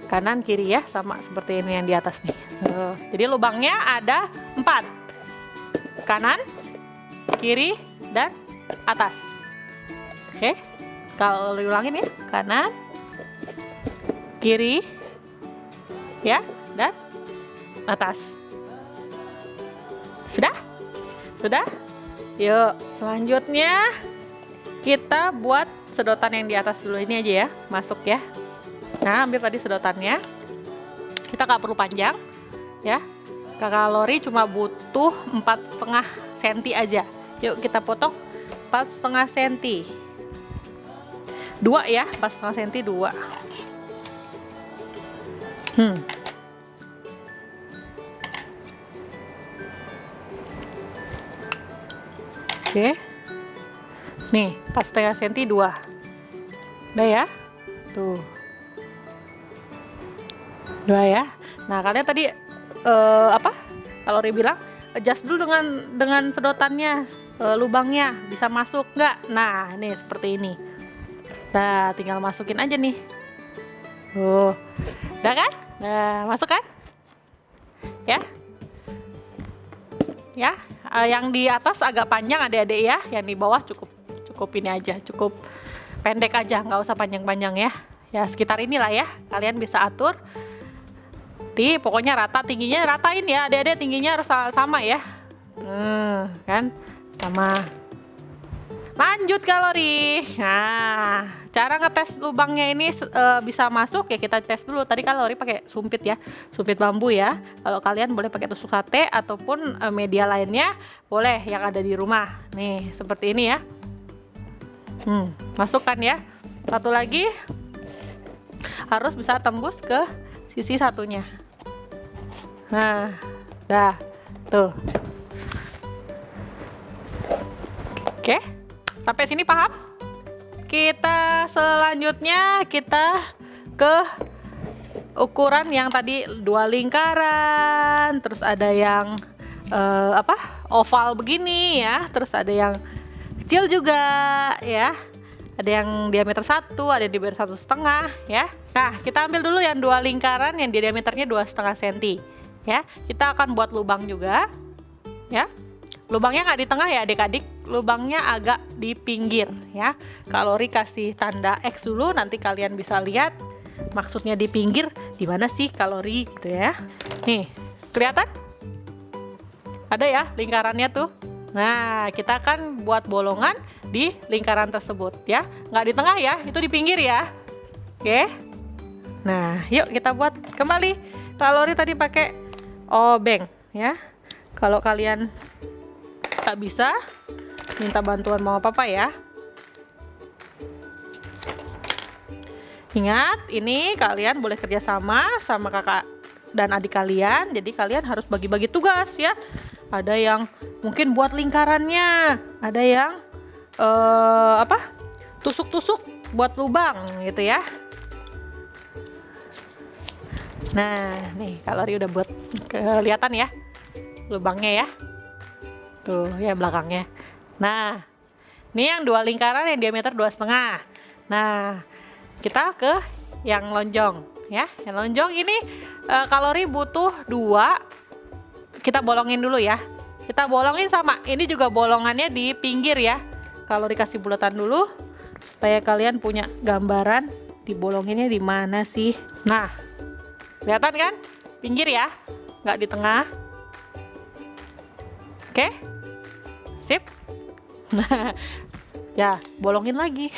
Kanan kiri ya, sama seperti ini yang di atas nih. Jadi lubangnya ada 4. Kanan, kiri, dan atas. Oke, kalau diulangin ya, kanan, kiri, ya, dan atas. Sudah? Sudah? Yuk, selanjutnya kita buat sedotan yang di atas dulu ini aja ya, masuk ya. Nah, ambil tadi sedotannya. Kita nggak perlu panjang, ya. Kakak Lori cuma butuh 4,5 cm aja. Yuk kita potong 4,5 cm. 2 ya, 4,5 cm 2. Oke. Nih, 4,5 cm 2. Udah ya? Tuh. 2 ya. Nah, kalian tadi kalau Ri bilang adjust dulu dengan sedotannya, lubangnya bisa masuk nggak? Nah, ini seperti ini. Nah, tinggal masukin aja nih. Udah kan? Nah, masuk kan? Ya. Ya, yang di atas agak panjang adik-adik ya, yang di bawah cukup ini aja, cukup pendek aja, nggak usah panjang-panjang ya. Ya sekitar inilah ya, kalian bisa atur. Pokoknya rata, tingginya ratain ya, adik-adik tingginya harus sama ya. Kan, sama. Lanjut kalori. Nah, cara ngetes lubangnya ini bisa masuk ya, kita tes dulu. Tadi kalori pakai sumpit ya, sumpit bambu ya. Kalau kalian boleh pakai tusuk sate ataupun media lainnya, boleh yang ada di rumah. Nih, seperti ini ya. Masukkan ya. Satu lagi harus bisa tembus ke sisi satunya. Nah, dah, tuh. Oke, sampai sini paham? Kita selanjutnya kita ke ukuran yang tadi 2 lingkaran, terus ada yang oval begini ya, terus ada yang kecil juga ya, ada yang diameter 1, ada yang diameter 1,5 ya. Nah, kita ambil dulu yang 2 lingkaran yang diameternya 2,5 cm ya. Kita akan buat lubang juga ya. Lubangnya nggak di tengah ya adik-adik, lubangnya agak di pinggir ya. Kalori kasih tanda X dulu, nanti kalian bisa lihat maksudnya di pinggir di mana sih kalori gitu ya. Nih, kelihatan? Ada ya lingkarannya tuh. Nah, kita akan buat bolongan di lingkaran tersebut ya. Nggak di tengah ya, itu di pinggir ya. Oke. Nah, yuk kita buat kembali. Kalori tadi pakai obeng ya. Kalau kalian tak bisa, minta bantuan mama papa ya. Ingat, ini kalian boleh kerjasama sama kakak dan adik kalian. Jadi kalian harus bagi-bagi tugas ya. Ada yang mungkin buat lingkarannya, ada yang tusuk-tusuk buat lubang gitu ya. Nah, nih kalori udah buat kelihatan ya lubangnya ya. Tuh ya belakangnya. Nah, ini yang 2 lingkaran yang diameter 2,5. Nah, kita ke yang lonjong ya. Yang lonjong ini kalori butuh 2. Kita bolongin dulu ya. Kita bolongin sama. Ini juga bolongannya di pinggir ya. Kalori kasih bulatan dulu supaya kalian punya gambaran dibolonginnya di mana sih. Nah, kelihatan kan? Pinggir ya, nggak di tengah. Oke? Sip? Nah, ya bolongin lagi.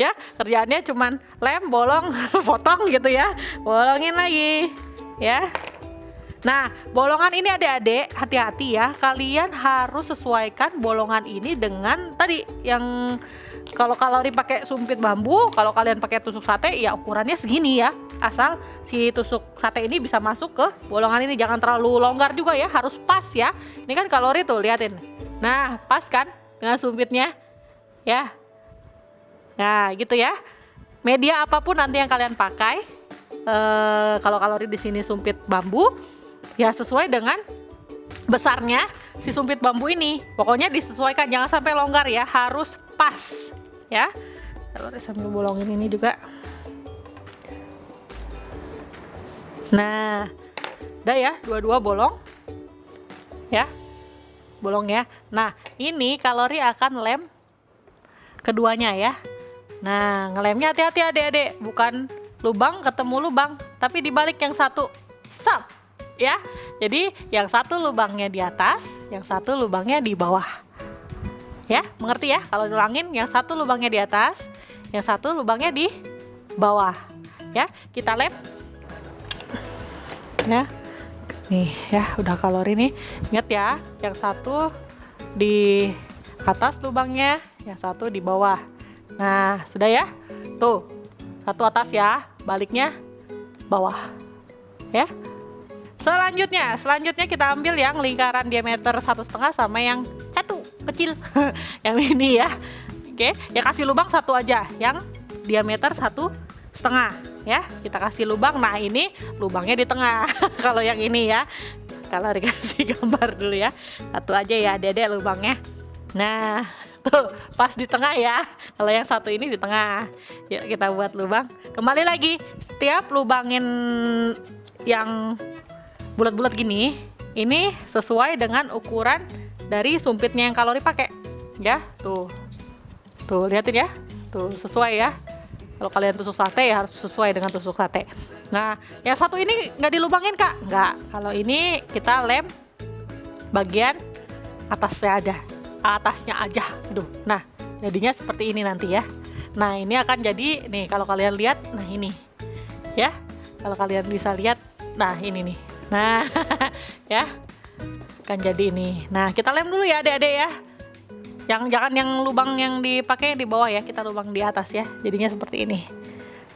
Ya, kerjaannya cuman lem, bolong, potong gitu ya. Bolongin lagi, ya. Nah, bolongan ini adik-adik hati-hati ya. Kalian harus sesuaikan bolongan ini dengan tadi yang kalau kalori pakai sumpit bambu, kalau kalian pakai tusuk sate ya ukurannya segini ya. asal si tusuk sate ini bisa masuk ke bolongan ini. Jangan terlalu longgar juga ya, harus pas ya. Ini kan kalori tuh, liatin. Nah, pas kan dengan sumpitnya ya. Nah, gitu ya. Media apapun nanti yang kalian pakai, kalau kalori di sini sumpit bambu, ya sesuai dengan besarnya si sumpit bambu ini. Pokoknya disesuaikan, jangan sampai longgar ya, harus pas ya. Kalori sambil bolongin ini juga. Nah, udah ya, dua-dua bolong ya, bolong ya. Nah, ini kalori akan lem keduanya ya. Nah, ngelemnya hati-hati adik-adik, bukan lubang ketemu lubang, tapi dibalik yang satu, sap ya. Jadi yang satu lubangnya di atas, yang satu lubangnya di bawah. Ya, mengerti ya? Kalau ulangin, yang satu lubangnya di atas, yang satu lubangnya di bawah. Ya, kita lem. Ya, nih ya, udah kalori nih. Ingat ya, yang satu di atas lubangnya, yang satu di bawah. Nah, sudah ya? Tuh, satu atas ya, baliknya bawah. Ya. Selanjutnya kita ambil yang lingkaran diameter 1,5 sama yang satu kecil. Yang ini ya. Oke, ya kasih lubang satu aja, yang diameter 1,5 ya. Kita kasih lubang. Nah, ini lubangnya di tengah. Kalau yang ini ya. Kalau dikasih gambar dulu ya. Satu aja ya, Dede lubangnya. Nah, tuh pas di tengah ya. Kalau yang satu ini di tengah. Yuk kita buat lubang. Kembali lagi, setiap lubangin yang bulat-bulat gini, ini sesuai dengan ukuran dari sumpitnya yang kalori pakai. Ya, tuh. Tuh, lihatin ya. Tuh, sesuai ya. Kalau kalian tusuk sate ya harus sesuai dengan tusuk sate. Nah, yang satu ini nggak dilubangin Kak? Nggak. Kalau ini kita lem bagian atasnya aja. Atasnya aja. Aduh. Nah, jadinya seperti ini nanti ya. Nah, ini akan jadi nih kalau kalian lihat, nah ini. Ya. Kalau kalian bisa lihat, nah ini nih. Nah, ya. Akan jadi ini. Nah, kita lem dulu ya Adik-adik ya. Jangan yang lubang yang dipakai di bawah ya, kita lubang di atas ya. Jadinya seperti ini.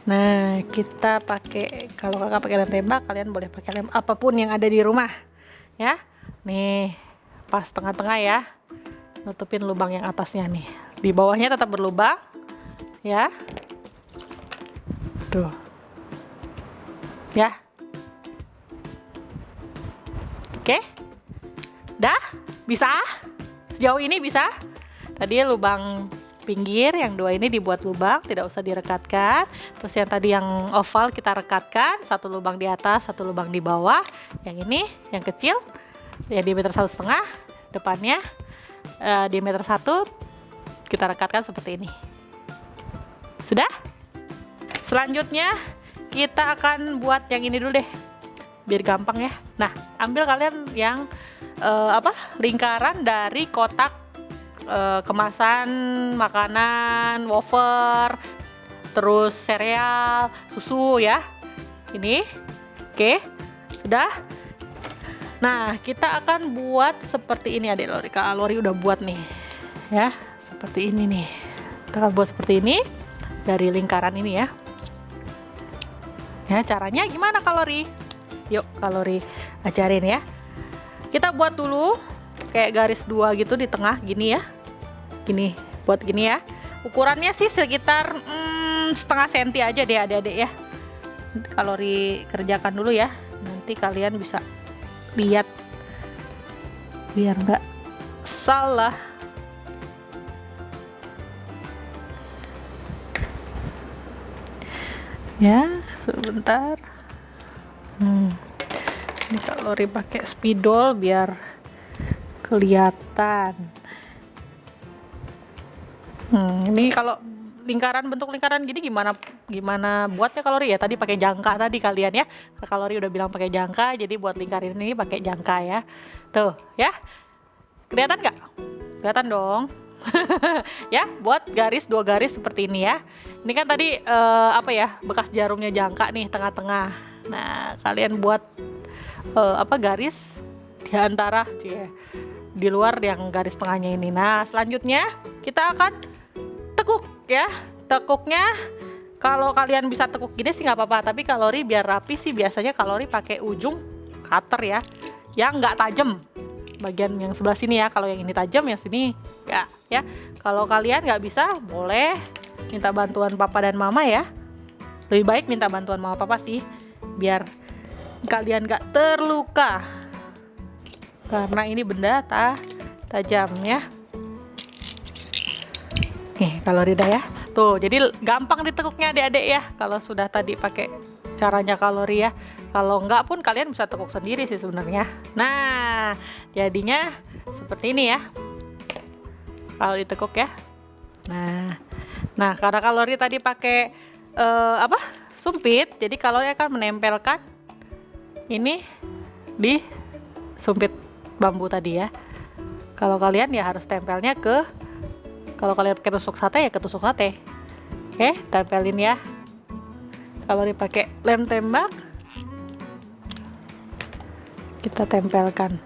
Nah, kita pakai, kalau kakak pakai lem tembak, kalian boleh pakai lem apapun yang ada di rumah. Ya. Nih, pas tengah-tengah ya. Nutupin lubang yang atasnya nih. Di bawahnya tetap berlubang. Ya. Tuh. Ya. Oke. Dah? Bisa? Sejauh ini bisa? Tadi lubang pinggir, yang dua ini dibuat lubang, tidak usah direkatkan. Terus yang tadi yang oval kita rekatkan, satu lubang di atas, satu lubang di bawah. Yang ini, yang kecil, ya diameter 1,5, depannya diameter 1, kita rekatkan seperti ini. Sudah? Selanjutnya kita akan buat yang ini dulu deh, biar gampang ya. Nah, ambil kalian yang lingkaran dari kotak kemasan makanan, wafer, terus sereal, susu ya. Ini, oke, sudah. Nah, kita akan buat seperti ini Adik Lori. Kak Lori udah buat nih, ya, seperti ini nih. Kita akan buat seperti ini dari lingkaran ini ya. Ya, caranya gimana Kak Lori? Yuk, Kak Lori ajarin ya. Kita buat dulu kayak garis dua gitu di tengah gini ya. Gini, buat gini ya. Ukurannya sih sekitar 0,5 senti aja deh Adik-adik ya. Kalori kerjakan dulu ya. Nanti kalian bisa lihat biar nggak salah. Ya, sebentar. Ini Kalori pakai spidol biar kelihatan. Ini kalau lingkaran, bentuk lingkaran gini gimana buatnya Kalori ya? Tadi pakai jangka tadi kalian ya. Kalori udah bilang pakai jangka, jadi buat lingkaran ini pakai jangka ya. Tuh, ya. Kelihatan nggak? Kelihatan dong. Ya, buat garis, 2 garis seperti ini ya. Ini kan tadi bekas jarumnya jangka nih tengah-tengah. Nah, kalian buat garis di antara di luar yang garis tengahnya ini. Nah, selanjutnya kita akan tekuk ya. Tekuknya Kalau kalian bisa tekuk gini sih nggak apa-apa, tapi kalori biar rapi sih biasanya kalori pakai ujung cutter ya, yang nggak tajam. Bagian yang sebelah sini ya, kalau yang ini tajam, yang sini ya. Ya, kalau kalian nggak bisa, boleh minta bantuan papa dan mama ya. Lebih baik minta bantuan mama papa sih, biar kalian nggak terluka. Karena ini benda tajam ya. Nih, kalori dah ya. Tuh, jadi gampang ditekuknya adik-adik ya. Kalau sudah tadi pakai caranya kalori ya. Kalau enggak pun kalian bisa tekuk sendiri sih sebenarnya. Nah, jadinya seperti ini ya. Kalau ditekuk ya. Nah, karena kalori tadi pakai sumpit, jadi kalori akan menempelkan ini di sumpit bambu tadi ya. Kalau kalian ya harus tempelnya kalau kalian pakai tusuk sate ya ke tusuk sate. Oke, tempelin ya. Kalau dipakai lem tembak, kita tempelkan.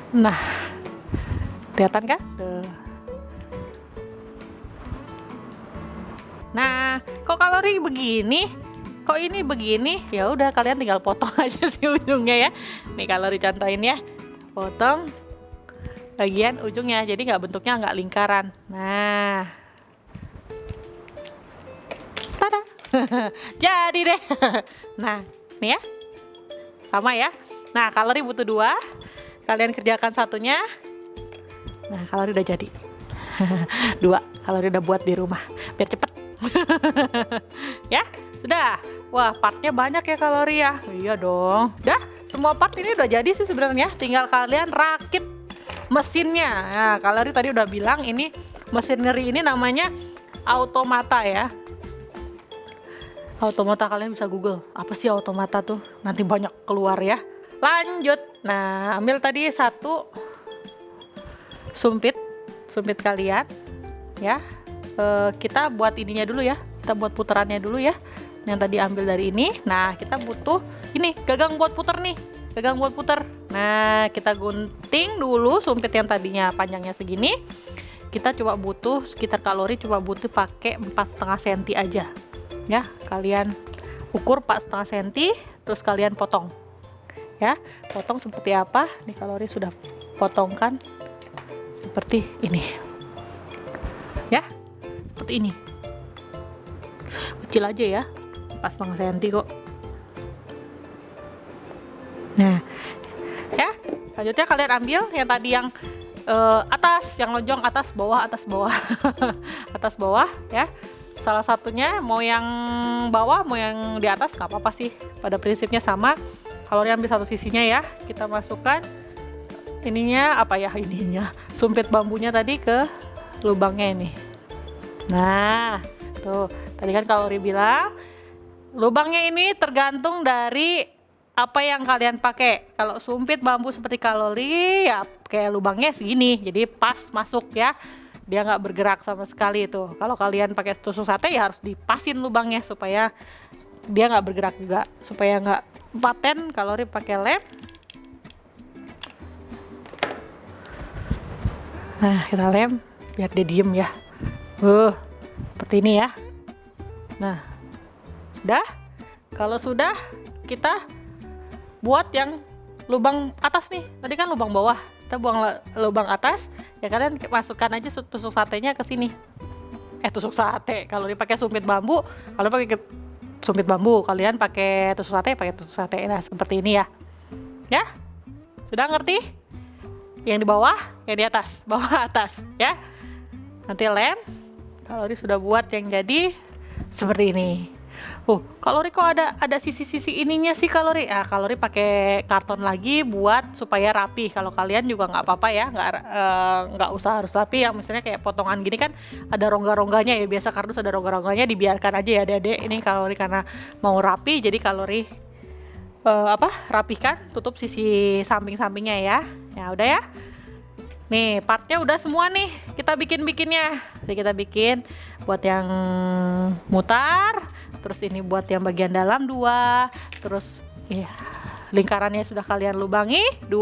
Nah, kelihatan kan? Tuh. Nah, kok kalori begini? Kok ini begini? Ya udah, kalian tinggal potong aja sih ujungnya ya. Nih kalori contohin ya. Potong bagian ujungnya, jadi bentuknya nggak lingkaran. Nah, tada. Jadi deh. Nah, nih ya, sama ya. Nah, kalori butuh 2, kalian kerjakan satunya. Nah, kalori udah jadi. 2 kalori udah buat di rumah, biar cepet. Ya, sudah. Wah, partnya banyak ya kalori ya. Iya dong. Dah, semua part ini udah jadi sih sebenarnya. Tinggal kalian rakit mesinnya. Nah, kalori tadi udah bilang ini mesineri ini namanya automata ya. Automata, kalian bisa Google apa sih automata tuh, nanti banyak keluar ya. Lanjut. Nah, ambil tadi 1 sumpit kalian ya. Kita buat ininya dulu ya, kita buat putarannya dulu ya. Yang tadi ambil dari ini. Nah, kita butuh ini gagang buat puter nih, gagang buat puter. Nah, kita gunting dulu sumpit yang tadinya panjangnya segini. Kita coba butuh sekitar kalori, coba butuh pakai 4,5 cm aja ya. Kalian ukur 4,5 cm, terus kalian potong ya. Potong seperti apa? Nih kalori sudah potongkan seperti ini ya, seperti ini. Kecil aja ya, 4,5 cm kok. Nah ya, selanjutnya kalian ambil yang tadi yang atas, yang lonjong atas bawah atas bawah ya. Salah satunya mau yang bawah mau yang di atas nggak apa-apa sih, pada prinsipnya sama. Kalau ambil satu sisinya ya, kita masukkan ininya sumpit bambunya tadi ke lubangnya ini. Nah, tuh tadi kan kalori bilang lubangnya ini tergantung dari apa yang kalian pakai. Kalau sumpit bambu seperti kalori ya kayak lubangnya segini, jadi pas masuk ya, dia nggak bergerak sama sekali itu. Kalau kalian pakai tusuk sate ya harus dipasin lubangnya supaya dia nggak bergerak juga, supaya nggak paten. Kalori pakai lem. Nah, kita lem biar dia diem ya. Seperti ini ya. Nah, udah. Kalau sudah, kita buat yang lubang atas nih. Tadi kan lubang bawah, kita buang lubang atas. Ya kalian masukkan aja tusuk satenya ke sini. Tusuk sate. Kalau dipakai sumpit bambu, kalau pakai sumpit bambu, kalian pakai tusuk sate, pakai tusuk sate. Nah, seperti ini ya. Ya? Sudah ngerti? Yang di bawah, yang di atas, bawah atas, ya. Nanti lem. Kalori sudah buat yang jadi seperti ini. Kalori kok ada sisi-sisi ininya sih kalori. Kalori pakai karton lagi buat supaya rapi. Kalau kalian juga nggak apa-apa ya, nggak usah harus rapi. Yang misalnya kayak potongan gini kan ada rongga-rongganya ya. Biasa kardus ada rongga-rongganya, dibiarkan aja ya Dede. Ini kalori karena mau rapi, jadi kalori rapikan, tutup sisi samping-sampingnya ya. Ya udah ya. Nih partnya udah semua nih, kita bikinnya. Jadi kita bikin buat yang mutar, terus ini buat yang bagian dalam 2, terus ya lingkarannya sudah kalian lubangi 2,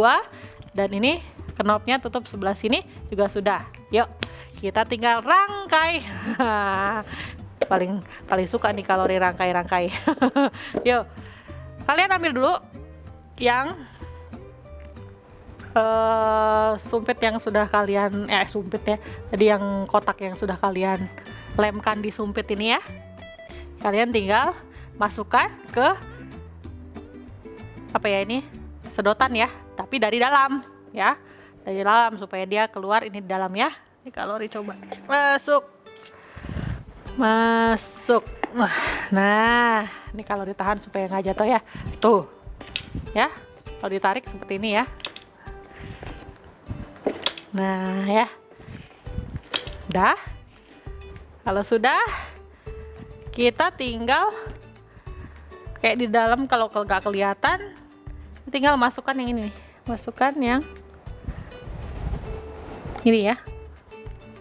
dan ini knopnya tutup sebelah sini juga sudah. Yuk kita tinggal rangkai. paling suka nih kalori rangkai. Yuk, kalian ambil dulu yang sumpit yang sudah kalian sumpit ya. Tadi yang kotak yang sudah kalian lemkan di sumpit ini ya. Kalian tinggal masukkan ke apa ya ini? Sedotan ya, tapi dari dalam ya. Dari dalam supaya dia keluar ini di dalam ya. Ini kalori coba. Masuk. Nah, ini kalori tahan supaya nggak jatuh ya. Tuh. Ya. Kalau ditarik seperti ini ya. Nah ya, udah. Kalau sudah, kita tinggal kayak di dalam kalau nggak kelihatan, tinggal masukkan yang ini, masukkan yang ini ya,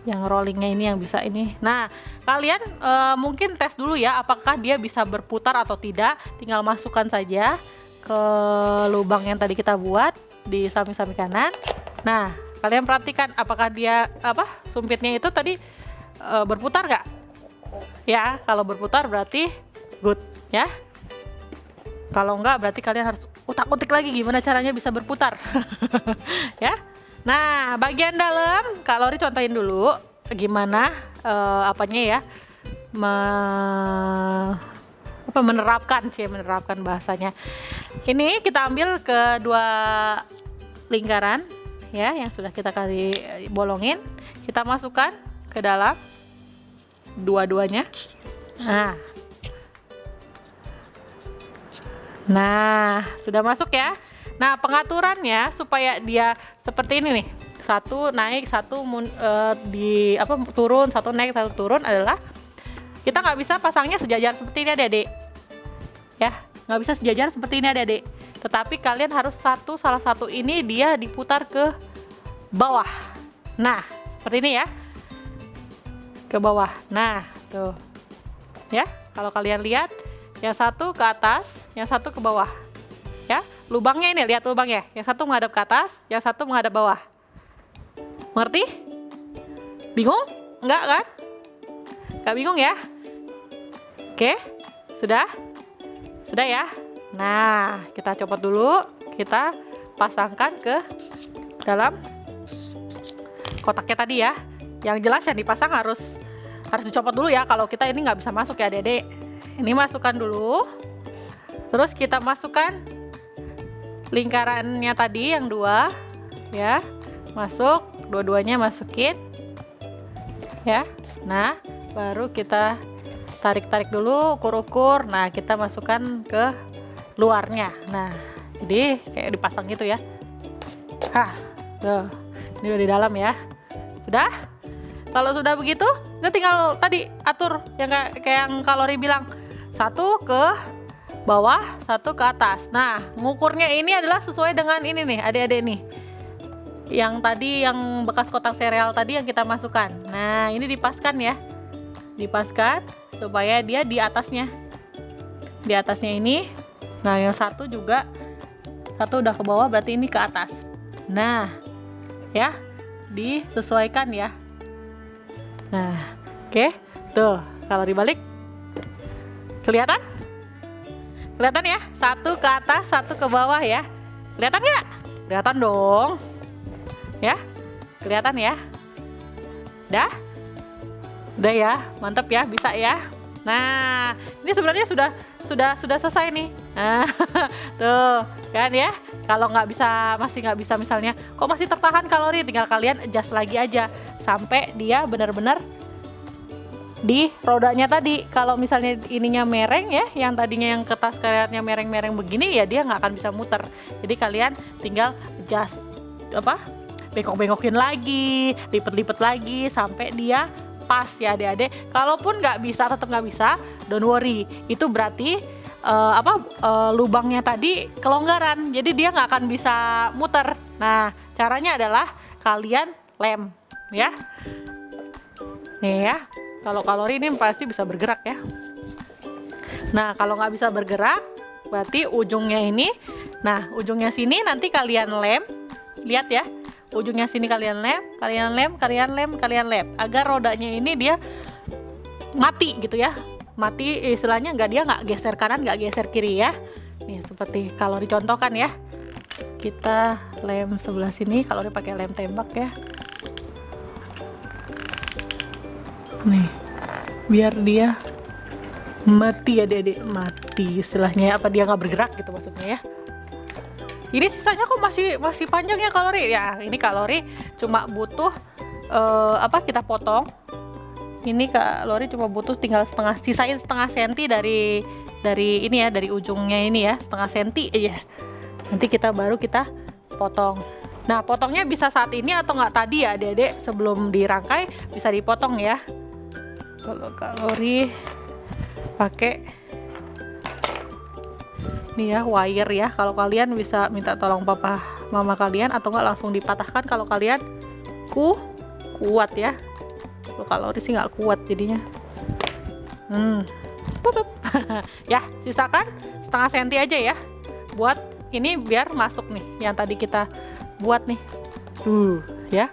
yang rollingnya ini yang bisa ini. Nah, kalian mungkin tes dulu ya, apakah dia bisa berputar atau tidak. Tinggal masukkan saja ke lubang yang tadi kita buat di samping-samping kanan. Nah, kalian perhatikan apakah dia sumpitnya itu tadi berputar nggak? Ya, kalau berputar berarti good ya. Kalau enggak berarti kalian harus utak-utik lagi gimana caranya bisa berputar. Ya. Nah, bagian dalam kalori contohin dulu gimana apanya ya. Menerapkan bahasanya. Ini kita ambil kedua lingkaran ya yang sudah kita kali bolongin, kita masukkan ke dalam dua-duanya. Nah, sudah masuk ya. Nah, pengaturannya supaya dia seperti ini nih, satu naik, satu turun, satu naik, satu turun adalah kita nggak bisa pasangnya sejajar seperti ini adik-adik ya, nggak bisa sejajar seperti ini adik-adik. Tetapi kalian harus salah satu ini dia diputar ke bawah. Nah, seperti ini ya. Ke bawah. Nah, tuh. Ya, kalau kalian lihat yang satu ke atas, yang satu ke bawah. Ya, lubangnya ini lihat lubangnya. Yang satu menghadap ke atas, yang satu menghadap bawah. Ngerti? Bingung? Enggak kan? Enggak bingung ya? Oke, sudah? Sudah ya? Nah, kita copot dulu, kita pasangkan ke dalam kotaknya tadi ya. Yang jelas yang dipasang harus dicopot dulu ya. Kalau kita ini nggak bisa masuk ya Dede. Ini masukkan dulu. Terus kita masukkan lingkarannya tadi yang dua ya. Masuk, dua-duanya masukin. Ya. Nah, baru kita tarik-tarik dulu, ukur-ukur. Nah, kita masukkan ke luarnya. Nah, jadi kayak dipasang gitu ya. Tuh. Ini udah di dalam ya. Sudah? Kalau sudah begitu, kita tinggal tadi atur yang kayak yang kalori bilang. Satu ke bawah, satu ke atas. Nah, ngukurnya ini adalah sesuai dengan ini nih, adik-adik nih. Yang tadi yang bekas kotak sereal tadi yang kita masukkan. Nah, ini dipaskan ya. Dipaskan supaya dia di atasnya. Di atasnya ini. Nah, yang satu juga, satu udah ke bawah berarti ini ke atas. Nah, ya, disesuaikan ya. Nah, oke, tuh, kalau dibalik, kelihatan? Kelihatan ya? Satu ke atas, satu ke bawah ya. Kelihatan nggak? Kelihatan dong. Ya, kelihatan ya. Udah ya, mantap ya, bisa ya. Nah, ini sebenarnya sudah selesai nih. Nah, tuh kan ya. Kalau masih nggak bisa misalnya, kok masih tertahan kalori, tinggal kalian adjust lagi aja sampai dia benar-benar di rodanya tadi. Kalau misalnya ininya mereng ya, yang tadinya yang kertas karetnya mereng-mereng begini ya, dia nggak akan bisa muter. Jadi kalian tinggal adjust bengkok-bengkokin lagi, lipet-lipet lagi sampai dia pas ya adik-adik. Kalaupun nggak bisa, tetap nggak bisa, don't worry. Itu berarti lubangnya tadi kelonggaran, jadi dia nggak akan bisa muter. Nah, caranya adalah kalian lem ya. Nih ya, kalau kalori ini pasti bisa bergerak ya. Nah, kalau nggak bisa bergerak, berarti ujungnya ini, nah ujungnya sini nanti kalian lem. Lihat ya, ujungnya sini kalian lem, kalian lem agar rodanya ini dia mati gitu ya. Mati istilahnya dia nggak geser kanan, nggak geser kiri ya. Nih seperti kalau dicontohkan ya. Kita lem sebelah sini, kalau pakai lem tembak ya. Nih, biar dia mati ya adik-adik, mati istilahnya, apa dia nggak bergerak gitu maksudnya ya. Ini sisanya kok masih panjang ya kalori ya. Ini kalori cuma butuh kita potong. Ini kalori cuma butuh tinggal sisain setengah senti dari ini ya, dari ujungnya ini ya, setengah senti aja. Nanti kita potong. Nah, potongnya bisa saat ini atau nggak tadi ya adik-adik, sebelum dirangkai bisa dipotong ya. Kalau kalori pakai nih ya, wire ya. Kalau kalian bisa minta tolong papa mama kalian atau nggak langsung dipatahkan kalau kalian kuat ya. Kalau kalori sih nggak kuat jadinya. Ya, sisakan setengah senti aja ya. Buat ini biar masuk nih yang tadi kita buat nih. Ya.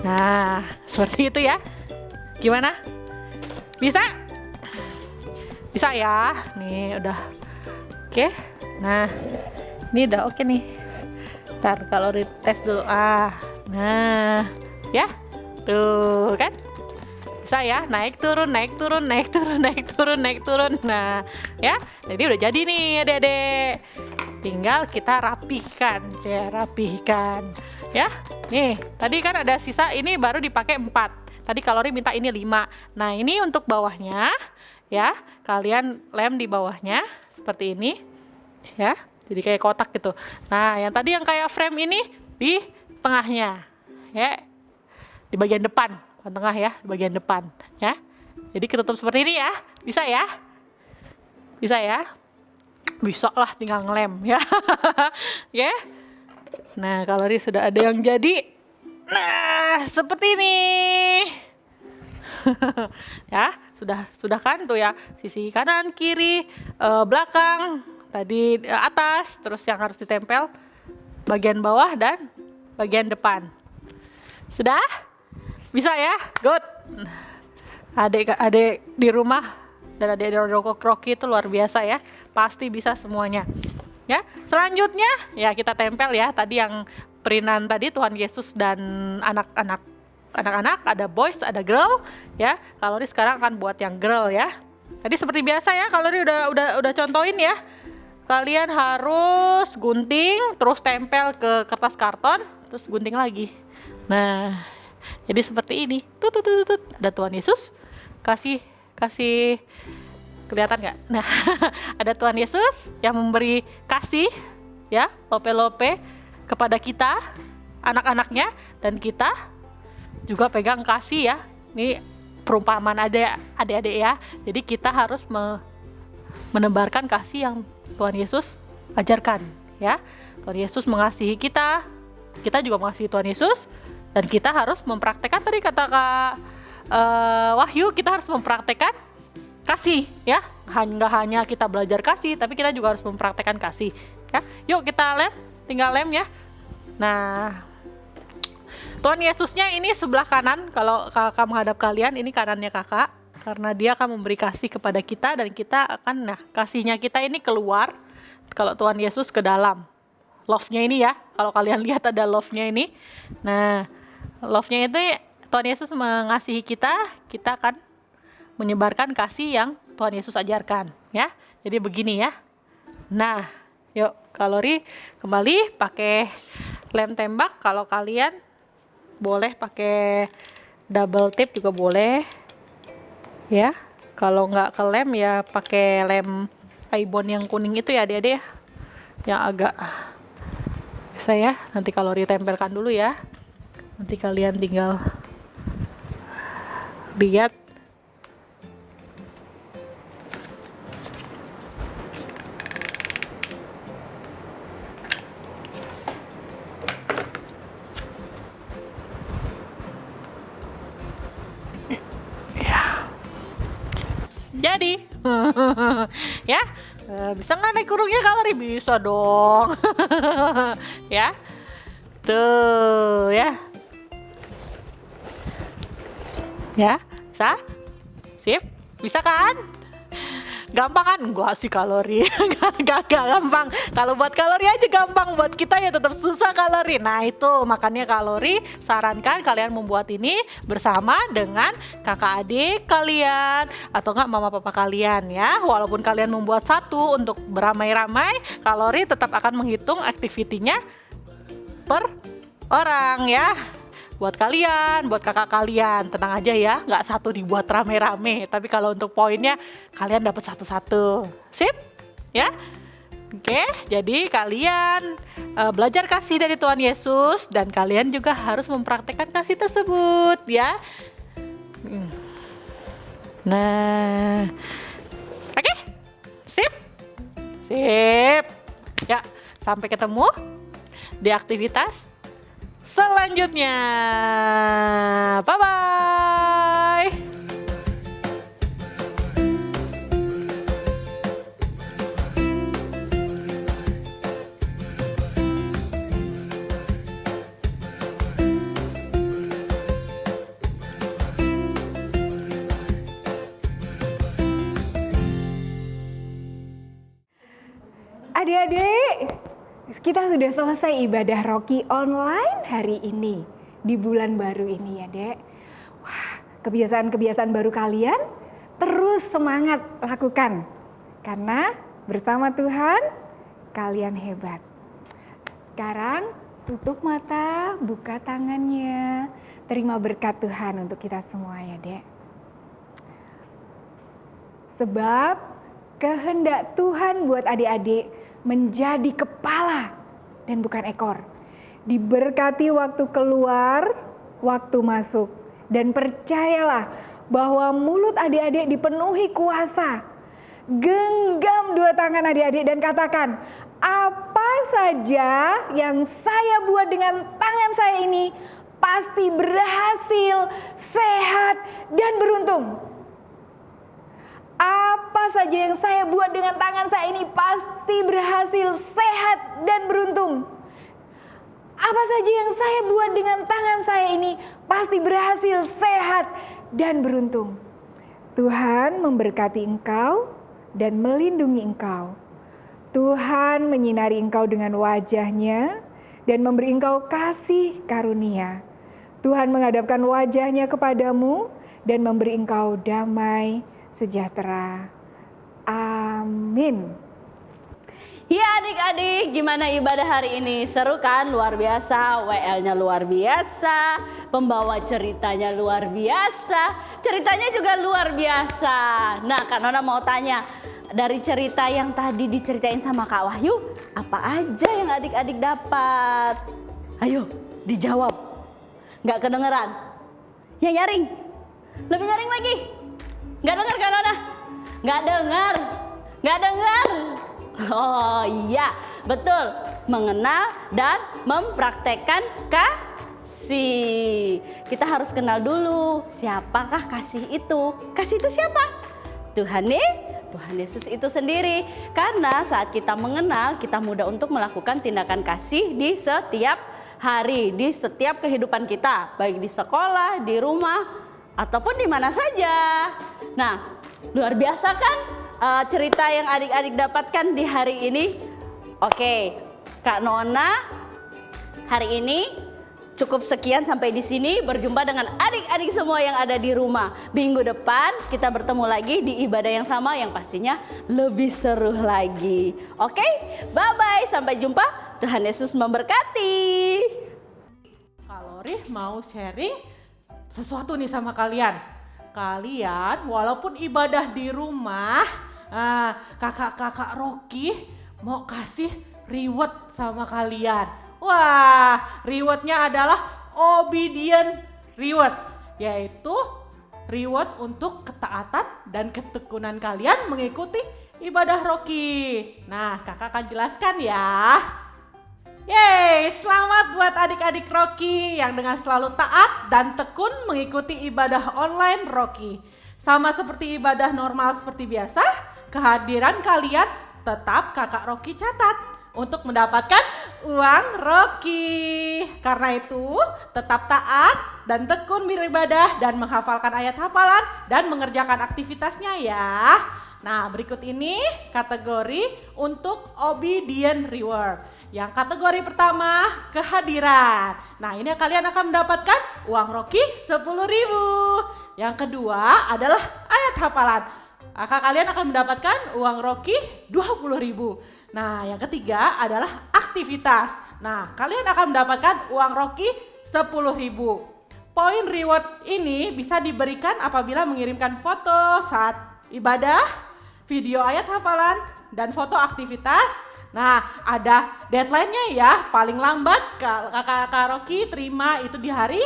Nah, seperti itu ya. Gimana? Bisa? Bisa ya. Nih udah. Oke, nah ini udah oke nih. Ntar kalau dites dulu. Nah, ya, tuh kan, bisa ya, naik turun. Nah, ya, jadi udah jadi nih adik-adik. Tinggal kita rapihkan, ya. Nih, tadi kan ada sisa, ini baru dipakai 4. Tadi kalori minta ini 5. Nah, ini untuk bawahnya, ya. Kalian lem di bawahnya. Seperti ini ya, jadi kayak kotak gitu. Nah, yang tadi yang kayak frame ini di tengahnya ya, di bagian depan, bukan tengah ya, di bagian depan ya. Jadi ketutup seperti ini ya, bisa ya, bisa lah, tinggal ngelem ya. Ya. Nah, kalori sudah ada yang jadi. Nah, seperti ini. Ya, sudah kan tuh ya, sisi kanan, kiri, belakang, tadi atas, terus yang harus ditempel bagian bawah dan bagian depan. Sudah? Bisa ya? Good. Adik-adik di rumah dan adik-adik Rocky itu luar biasa ya, pasti bisa semuanya. Ya, selanjutnya ya kita tempel ya, tadi yang perinan tadi Tuhan Yesus dan anak-anak, ada boys, ada girl ya. Kalori sekarang akan buat yang girl ya. Tadi seperti biasa ya, kalori udah contohin ya. Kalian harus gunting, terus tempel ke kertas karton, terus gunting lagi. Nah, jadi seperti ini. Ada Tuhan Yesus, kasih kelihatan nggak? Nah, ada Tuhan Yesus yang memberi kasih ya, lope-lope kepada kita, anak-anaknya, dan kita juga pegang kasih ya. Ini perumpamaan adik-adik ya. Jadi kita harus menebarkan kasih yang Tuhan Yesus ajarkan ya. Tuhan Yesus mengasihi kita, kita juga mengasihi Tuhan Yesus, dan kita harus mempraktekkan, tadi kata Kak Wahyu, kita harus mempraktekkan kasih ya. Nggak hanya kita belajar kasih, tapi kita juga harus mempraktekkan kasih ya. Yuk kita tinggal lem ya. Nah, Tuhan Yesusnya ini sebelah kanan, kalau kakak menghadap kalian, ini kanannya kakak, karena dia akan memberi kasih kepada kita, dan kita akan, nah, kasihnya kita ini keluar, kalau Tuhan Yesus ke dalam. Love-nya ini ya, kalau kalian lihat ada love-nya ini. Nah, love-nya itu Tuhan Yesus mengasihi kita, kita akan menyebarkan kasih yang Tuhan Yesus ajarkan ya. Jadi begini ya. Nah, yuk kalori kembali pakai lem tembak. Kalau kalian boleh pakai double tip juga boleh ya. Kalau nggak ke lem ya pakai lem Aibon yang kuning itu ya adik-adik ya, yang agak bisa ya. Nanti kalori tempelkan dulu ya, nanti kalian tinggal lihat. Jadi ya, bisa nggak naik kurungnya kalori? Bisa dong. Ya, Tuh ya. Ya, bisa? Sip? Bisa kan? Gampang kan? Gua sih kalori. Gak gampang. Kalau buat kalori aja gampang, buat kita ya tetap susah kalori. Nah itu makanya kalori sarankan kalian membuat ini bersama dengan kakak adik kalian atau enggak mama papa kalian ya. Walaupun kalian membuat satu untuk beramai-ramai, kalori tetap akan menghitung aktivitinya per orang ya. Buat kalian, buat kakak kalian, tenang aja ya, nggak satu dibuat rame-rame. Tapi kalau untuk poinnya, kalian dapat satu-satu. Sip? Ya? Oke, jadi kalian belajar kasih dari Tuhan Yesus dan kalian juga harus mempraktekkan kasih tersebut ya. Nah, oke? Sip? Sip. Ya, sampai ketemu di aktivitas selanjutnya. Bye-bye. Adik-adik, kita sudah selesai ibadah Rocky online hari ini, di bulan baru ini ya Dek. Wah, kebiasaan-kebiasaan baru kalian terus semangat lakukan. Karena bersama Tuhan, kalian hebat. Sekarang tutup mata, buka tangannya. Terima berkat Tuhan untuk kita semua ya Dek. Sebab kehendak Tuhan buat adik-adik menjadi kepala dan bukan ekor. Diberkati waktu keluar, waktu masuk. Dan percayalah bahwa mulut adik-adik dipenuhi kuasa. Genggam dua tangan adik-adik dan katakan, apa saja yang saya buat dengan tangan saya ini pasti berhasil, sehat, dan beruntung. Apa saja yang saya buat dengan tangan saya ini pasti berhasil, sehat, dan beruntung. Apa saja yang saya buat dengan tangan saya ini pasti berhasil, sehat, dan beruntung. Tuhan memberkati engkau dan melindungi engkau. Tuhan menyinari engkau dengan wajah-Nya dan memberi engkau kasih karunia. Tuhan menghadapkan wajah-Nya kepadamu dan memberi engkau damai sejahtera. Amin. Ya adik-adik, gimana ibadah hari ini? Seru kan? Luar biasa, WL-nya luar biasa, pembawa ceritanya luar biasa, ceritanya juga luar biasa. Nah Kak Nona mau tanya, dari cerita yang tadi diceritain sama Kak Wahyu, apa aja yang adik-adik dapat? Ayo dijawab. Nggak kedengeran? Ya nyaring, lebih nyaring lagi. Nggak dengar Kak Nona? Nggak dengar? Nggak dengar? Oh iya, betul. Mengenal dan mempraktekkan kasih. Kita harus kenal dulu siapakah kasih itu. Kasih itu siapa? Tuhan Yesus itu sendiri. Karena saat kita mengenal, kita mudah untuk melakukan tindakan kasih di setiap hari, di setiap kehidupan kita, baik di sekolah, di rumah, ataupun di mana saja. Nah, luar biasa kan cerita yang adik-adik dapatkan di hari ini? Oke, Kak Nona hari ini cukup sekian sampai di sini. Berjumpa dengan adik-adik semua yang ada di rumah. Minggu depan kita bertemu lagi di ibadah yang sama yang pastinya lebih seru lagi. Oke, bye-bye. Sampai jumpa. Tuhan Yesus memberkati. Kalori mau sharing sesuatu nih sama kalian. Kalian walaupun ibadah di rumah, kakak-kakak Rocky mau kasih reward sama kalian. Wah, rewardnya adalah obedient reward, yaitu reward untuk ketaatan dan ketekunan kalian mengikuti ibadah Rocky. Nah, kakak akan jelaskan ya. Yeay, selamat buat adik-adik Rocky yang dengan selalu taat dan tekun mengikuti ibadah online Rocky. Sama seperti ibadah normal seperti biasa, kehadiran kalian tetap kakak Rocky catat. untuk mendapatkan uang Rocky. Karena itu, tetap taat dan tekun beribadah dan menghafalkan ayat hafalan dan mengerjakan aktivitasnya ya. Nah, berikut ini kategori untuk obedient reward. Yang kategori pertama, kehadiran. Nah, ini kalian akan mendapatkan uang Rocky 10.000. Yang kedua adalah ayat hafalan. Maka kalian akan mendapatkan uang Rocky 20.000. Nah, yang ketiga adalah aktivitas. Nah, kalian akan mendapatkan uang Rocky 10.000. Poin reward ini bisa diberikan apabila mengirimkan foto saat ibadah, video ayat hafalan, dan foto aktivitas. Nah, ada deadline-nya ya. Paling lambat kakak Rocky terima itu di hari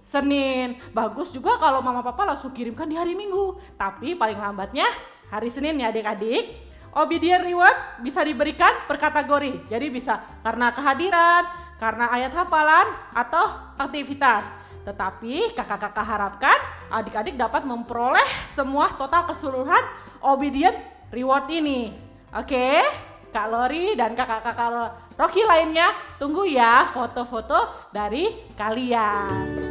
Senin. Bagus juga kalau mama papa langsung kirimkan di hari Minggu. Tapi paling lambatnya hari Senin ya adik-adik. Obedient reward bisa diberikan per kategori. Jadi bisa karena kehadiran, karena ayat hafalan, atau aktivitas. Tetapi kakak-kakak harapkan adik-adik dapat memperoleh semua total keseluruhan obedient reward ini. Oke, Kak Lori dan kakak-kakak Rocky lainnya tunggu ya foto-foto dari kalian.